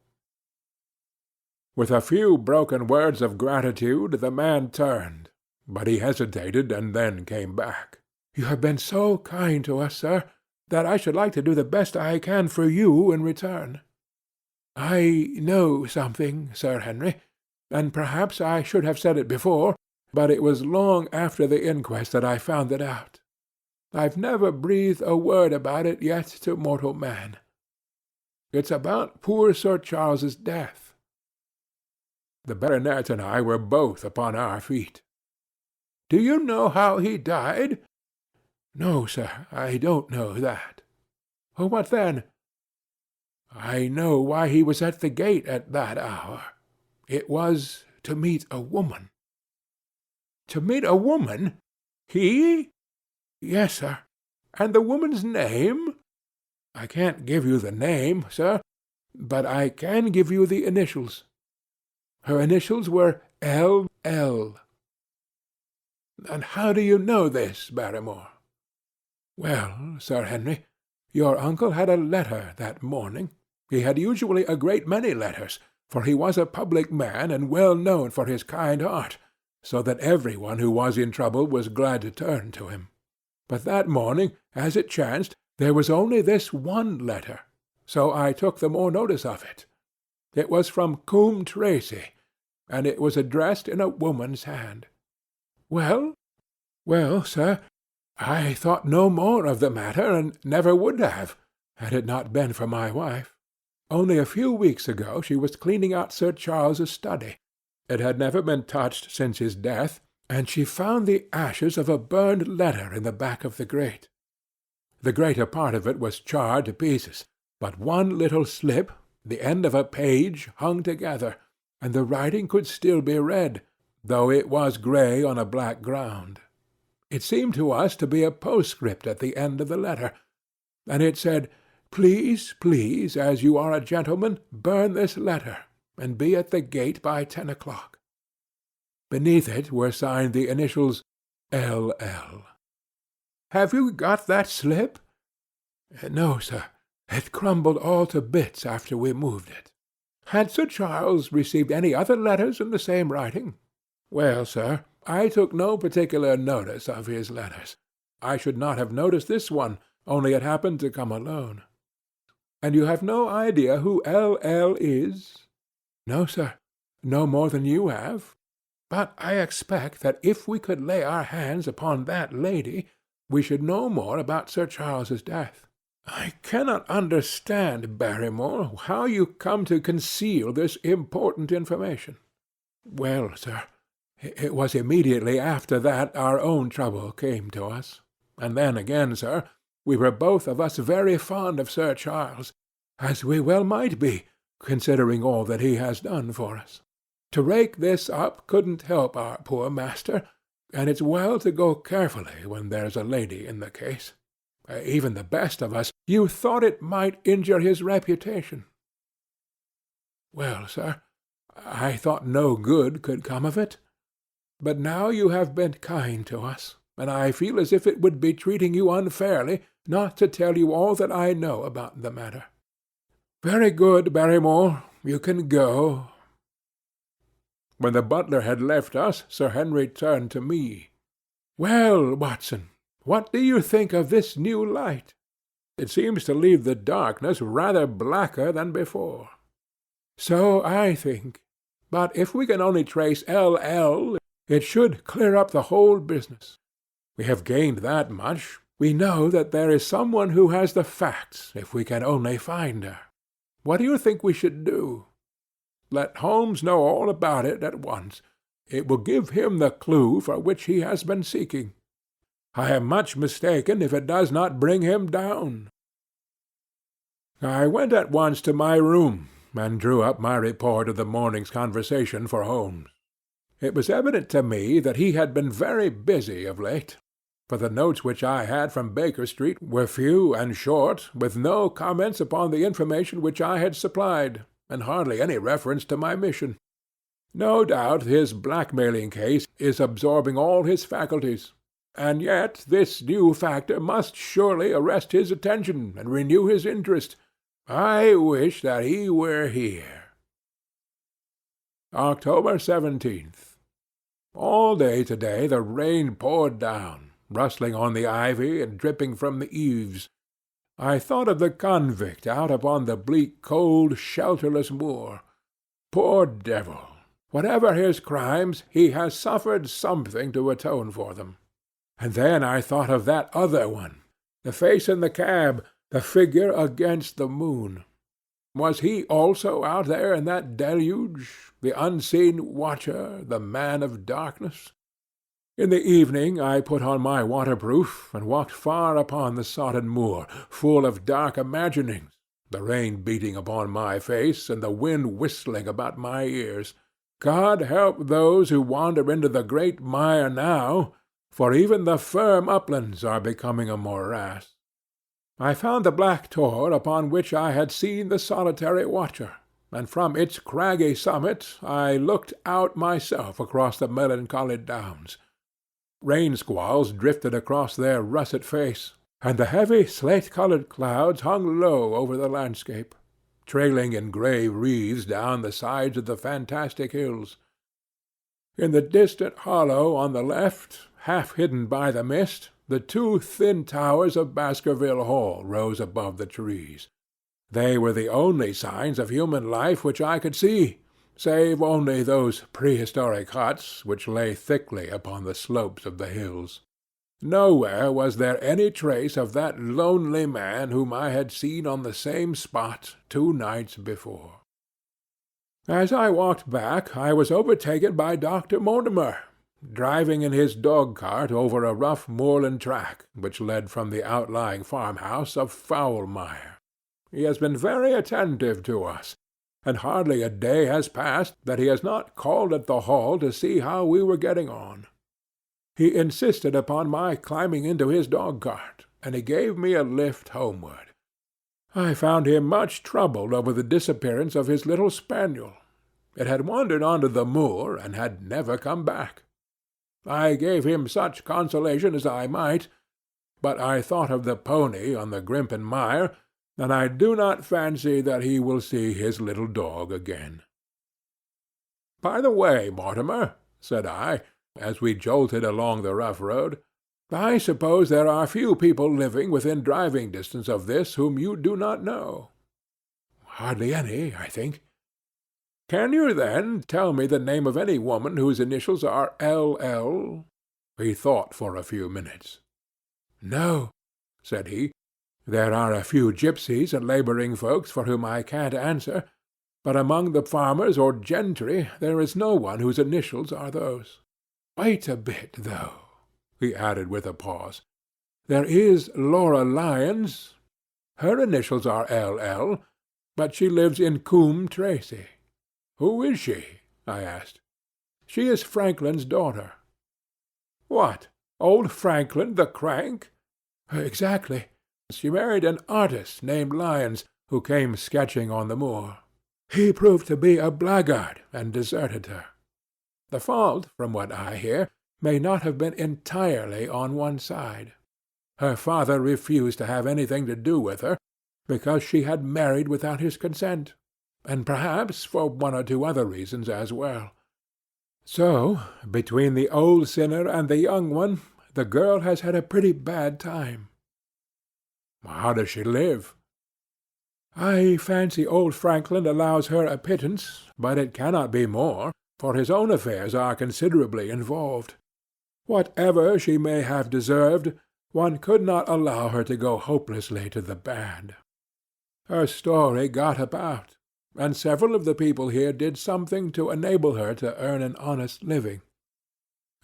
With a few broken words of gratitude, the man turned, but he hesitated and then came back. You have been so kind to us, sir, that I should like to do the best I can for you in return. I know something, Sir Henry, and perhaps I should have said it before, but it was long after the inquest that I found it out. I've never breathed a word about it yet to mortal man. It's about poor Sir Charles's death. The baronet and I were both upon our feet. Do you know how he died? No, sir, I don't know that. What then? I know why he was at the gate at that hour. It was to meet a woman. To meet a woman? He? Yes, sir. And the woman's name? I can't give you the name, sir, but I can give you the initials. Her initials were L.L. And how do you know this, Barrymore? Well, Sir Henry, your uncle had a letter that morning. He had usually a great many letters, for he was a public man and well known for his kind heart, so that every one who was in trouble was glad to turn to him. But that morning, as it chanced, there was only this one letter, so I took the more notice of it. It was from Coombe Tracy, and it was addressed in a woman's hand. Well? Well, sir, I thought no more of the matter, and never would have, had it not been for my wife. Only a few weeks ago she was cleaning out Sir Charles's study. It had never been touched since his death, and she found the ashes of a burned letter in the back of the grate. The greater part of it was charred to pieces, but one little slip, The end of a page hung together, and the writing could still be read, though it was grey on a black ground. It seemed to us to be a postscript at the end of the letter, and it said, "Please, please, as you are a gentleman, burn this letter, and be at the gate by 10 o'clock." Beneath it were signed the initials L.L. "Have you got that slip?" "No, sir. It crumbled all to bits after we moved it." "Had Sir Charles received any other letters in the same writing?" "Well, sir, I took no particular notice of his letters. I should not have noticed this one, only it happened to come alone." "And you have no idea who L.L. is?" "No, sir, no more than you have. But I expect that if we could lay our hands upon that lady, we should know more about Sir Charles's death." "I cannot understand, Barrymore, how you come to conceal this important information." "Well, sir, it was immediately after that our own trouble came to us. And then again, sir, we were both of us very fond of Sir Charles, as we well might be, considering all that he has done for us. To rake this up couldn't help our poor master, and it's well to go carefully when there's a lady in the case. Even the best of us, you thought it might injure his reputation." "Well, sir, I thought no good could come of it. But now you have been kind to us, and I feel as if it would be treating you unfairly not to tell you all that I know about the matter." "Very good, Barrymore. You can go." When the butler had left us, Sir Henry turned to me. "Well, Watson, what do you think of this new light? It seems to leave the darkness rather blacker than before." "So I think. But if we can only trace L.L., it should clear up the whole business. We have gained that much. We know that there is someone who has the facts, if we can only find her. What do you think we should do? Let Holmes know all about it at once. It will give him the clue for which he has been seeking. I am much mistaken if it does not bring him down." I went at once to my room and drew up my report of the morning's conversation for Holmes. It was evident to me that he had been very busy of late, for the notes which I had from Baker Street were few and short, with no comments upon the information which I had supplied, and hardly any reference to my mission. No doubt his blackmailing case is absorbing all his faculties, and yet this new factor must surely arrest his attention and renew his interest. I wish that he were here. October 17th. All day today the rain poured down, rustling on the ivy and dripping from the eaves. I thought of the convict out upon the bleak, cold, shelterless moor. Poor devil! Whatever his crimes, he has suffered something to atone for them. And then I thought of that other one, the face in the cab, the figure against the moon. Was he also out there in that deluge, the unseen watcher, the man of darkness? In the evening I put on my waterproof and walked far upon the sodden moor, full of dark imaginings, the rain beating upon my face and the wind whistling about my ears. God help those who wander into the great mire now, for even the firm uplands are becoming a morass. I found the black tor upon which I had seen the solitary watcher, and from its craggy summit I looked out myself across the melancholy downs. Rain squalls drifted across their russet face, and the heavy slate-colored clouds hung low over the landscape, trailing in gray wreaths down the sides of the fantastic hills. In the distant hollow on the left, half hidden by the mist, the two thin towers of Baskerville Hall rose above the trees. They were the only signs of human life which I could see, save only those prehistoric huts which lay thickly upon the slopes of the hills. Nowhere was there any trace of that lonely man whom I had seen on the same spot 2 nights before. As I walked back, I was overtaken by Dr. Mortimer, driving in his dog-cart over a rough moorland track which led from the outlying farmhouse of Foulmire. He has been very attentive to us, and hardly a day has passed that he has not called at the Hall to see how we were getting on. He insisted upon my climbing into his dog-cart, and he gave me a lift homeward. I found him much troubled over the disappearance of his little spaniel. It had wandered on to the moor, and had never come back. I gave him such consolation as I might, but I thought of the pony on the Grimpen Mire, and I do not fancy that he will see his little dog again. "By the way, Mortimer," said I, as we jolted along the rough road, "I suppose there are few people living within driving distance of this whom you do not know." "Hardly any, I think." "Can you, then, tell me the name of any woman whose initials are L.L.?" He thought for a few minutes. "No," said he. "There are a few gipsies and labouring folks for whom I can't answer, but among the farmers or gentry there is no one whose initials are those. Wait a bit, though," he added with a pause. "There is Laura Lyons. Her initials are L.L., but she lives in Coombe Tracey." "Who is she?" I asked. "She is Franklin's daughter." "What, old Franklin the crank?" "Exactly. She married an artist named Lyons, who came sketching on the moor. He proved to be a blackguard, and deserted her. The fault, from what I hear, may not have been entirely on one side. Her father refused to have anything to do with her, because she had married without his consent, and perhaps for one or two other reasons as well. So, between the old sinner and the young one, the girl has had a pretty bad time." "How does she live?" "I fancy old Franklin allows her a pittance, but it cannot be more, for his own affairs are considerably involved. Whatever she may have deserved, one could not allow her to go hopelessly to the bad. Her story got about, and several of the people here did something to enable her to earn an honest living.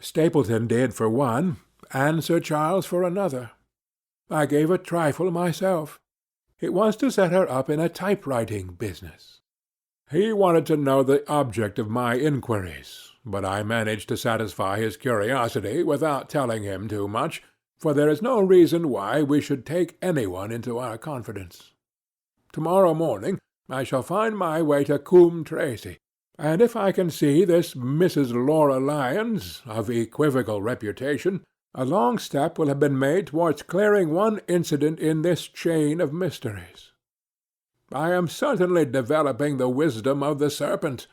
Stapleton did for one, and Sir Charles for another. I gave a trifle myself. It was to set her up in a typewriting business." He wanted to know the object of my inquiries, but I managed to satisfy his curiosity without telling him too much, for there is no reason why we should take any one into our confidence. Tomorrow morning I shall find my way to Coombe Tracey, and if I can see this Mrs. Laura Lyons, of equivocal reputation, a long step will have been made towards clearing one incident in this chain of mysteries. I am certainly developing the wisdom of the serpent,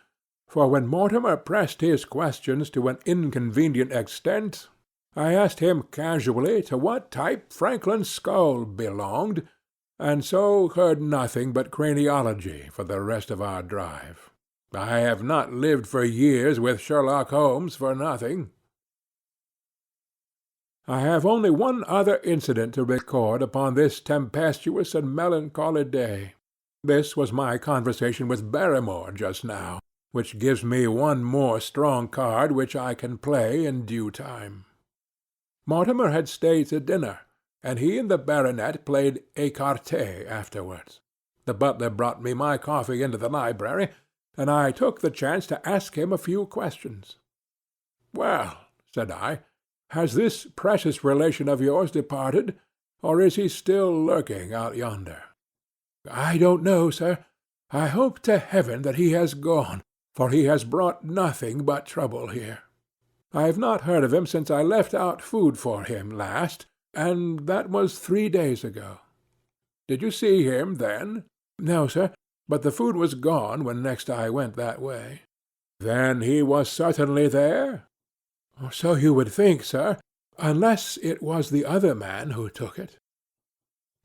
for when Mortimer pressed his questions to an inconvenient extent, I asked him casually to what type Franklin's skull belonged, and so heard nothing but craniology for the rest of our drive. I have not lived for years with Sherlock Holmes for nothing. I have only one other incident to record upon this tempestuous and melancholy day. This was my conversation with Barrymore just now, which gives me one more strong card which I can play in due time. Mortimer had stayed to dinner, and he and the baronet played écarté afterwards. The butler brought me my coffee into the library, and I took the chance to ask him a few questions. "Well," said I, "has this precious relation of yours departed, or is he still lurking out yonder?" "I don't know, sir. I hope to heaven that he has gone, for he has brought nothing but trouble here. I have not heard of him since I left out food for him last, and that was 3 days ago." "Did you see him then?" "No, sir, but the food was gone when next I went that way." "Then he was certainly there?" "So you would think, sir, unless it was the other man who took it."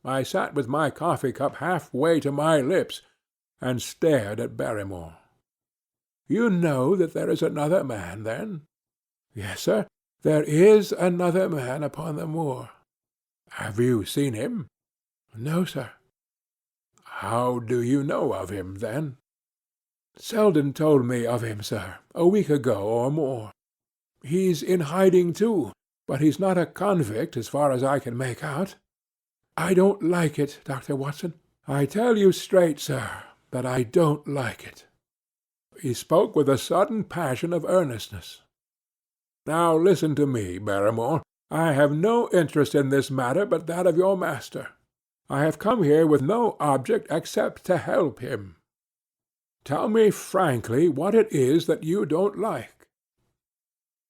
I sat with my coffee-cup half-way to my lips, and stared at Barrymore. "You know that there is another man, then?" "Yes, sir, there is another man upon the moor." "Have you seen him?" "No, sir." "How do you know of him, then?" "Selden told me of him, sir, a week ago or more. He's in hiding too, but he's not a convict as far as I can make out. I don't like it, Dr. Watson. I tell you straight, sir, that I don't like it." He spoke with a sudden passion of earnestness. "Now listen to me, Barrymore. I have no interest in this matter but that of your master. I have come here with no object except to help him. Tell me frankly what it is that you don't like."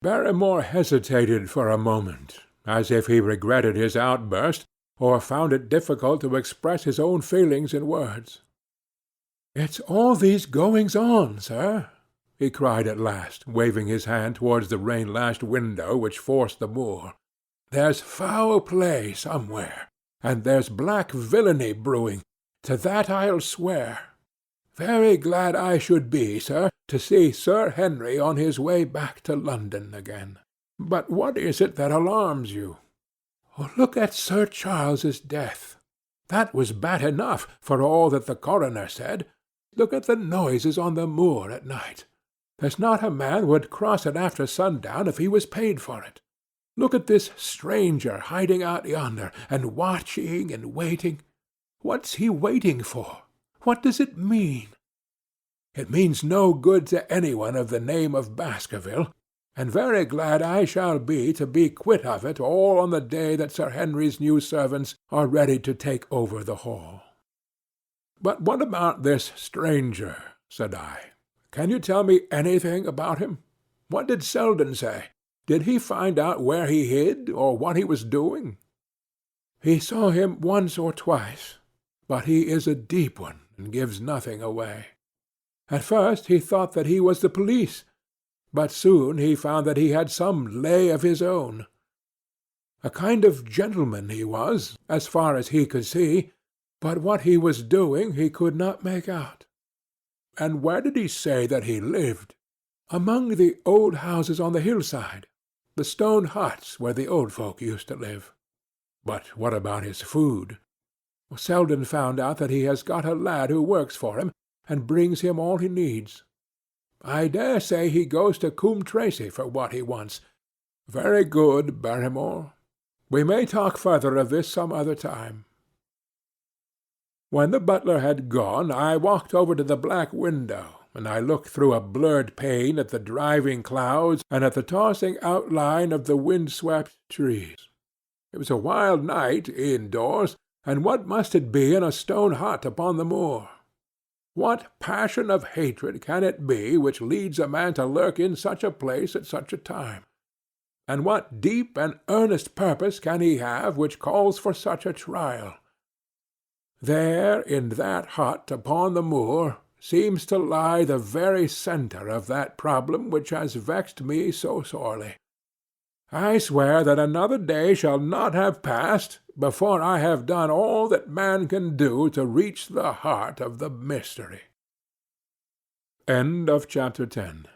Barrymore hesitated for a moment, as if he regretted his outburst, or found it difficult to express his own feelings in words. "It's all these goings-on, sir," he cried at last, waving his hand towards the rain-lashed window which forced the moor. "There's foul play somewhere, and there's black villainy brewing, to that I'll swear. Very glad I should be, sir, to see Sir Henry on his way back to London again. But what is it that alarms you? Look at Sir Charles's death. That was bad enough, for all that the coroner said. Look at the noises on the moor at night. There's not a man would cross it after sundown if he was paid for it. Look at this stranger hiding out yonder, and watching and waiting. What's he waiting for? What does it mean? It means no good to anyone of the name of Baskerville, and very glad I shall be to be quit of it all on the day that Sir Henry's new servants are ready to take over the hall." "But what about this stranger?" said I. "Can you tell me anything about him? What did Selden say? Did he find out where he hid, or what he was doing?" "He saw him once or twice, but he is a deep one and gives nothing away. At first he thought that he was the police, but soon he found that he had some lay of his own. A kind of gentleman he was, as far as he could see, but what he was doing he could not make out." "And where did he say that he lived?" "Among the old houses on the hillside, the stone huts where the old folk used to live." "But what about his food?" "Selden found out that he has got a lad who works for him, and brings him all he needs. I dare say he goes to Coombe Tracey for what he wants. Very good, Barrymore. We may talk further of this some other time." When the butler had gone, I walked over to the black window, and I looked through a blurred pane at the driving clouds and at the tossing outline of the wind-swept trees. It was a wild night indoors, and what must it be in a stone hut upon the moor? What passion of hatred can it be which leads a man to lurk in such a place at such a time? And what deep and earnest purpose can he have which calls for such a trial? There, in that hut upon the moor, seems to lie the very centre of that problem which has vexed me so sorely. I swear that another day shall not have passed before I have done all that man can do to reach the heart of the mystery. End of Chapter 10.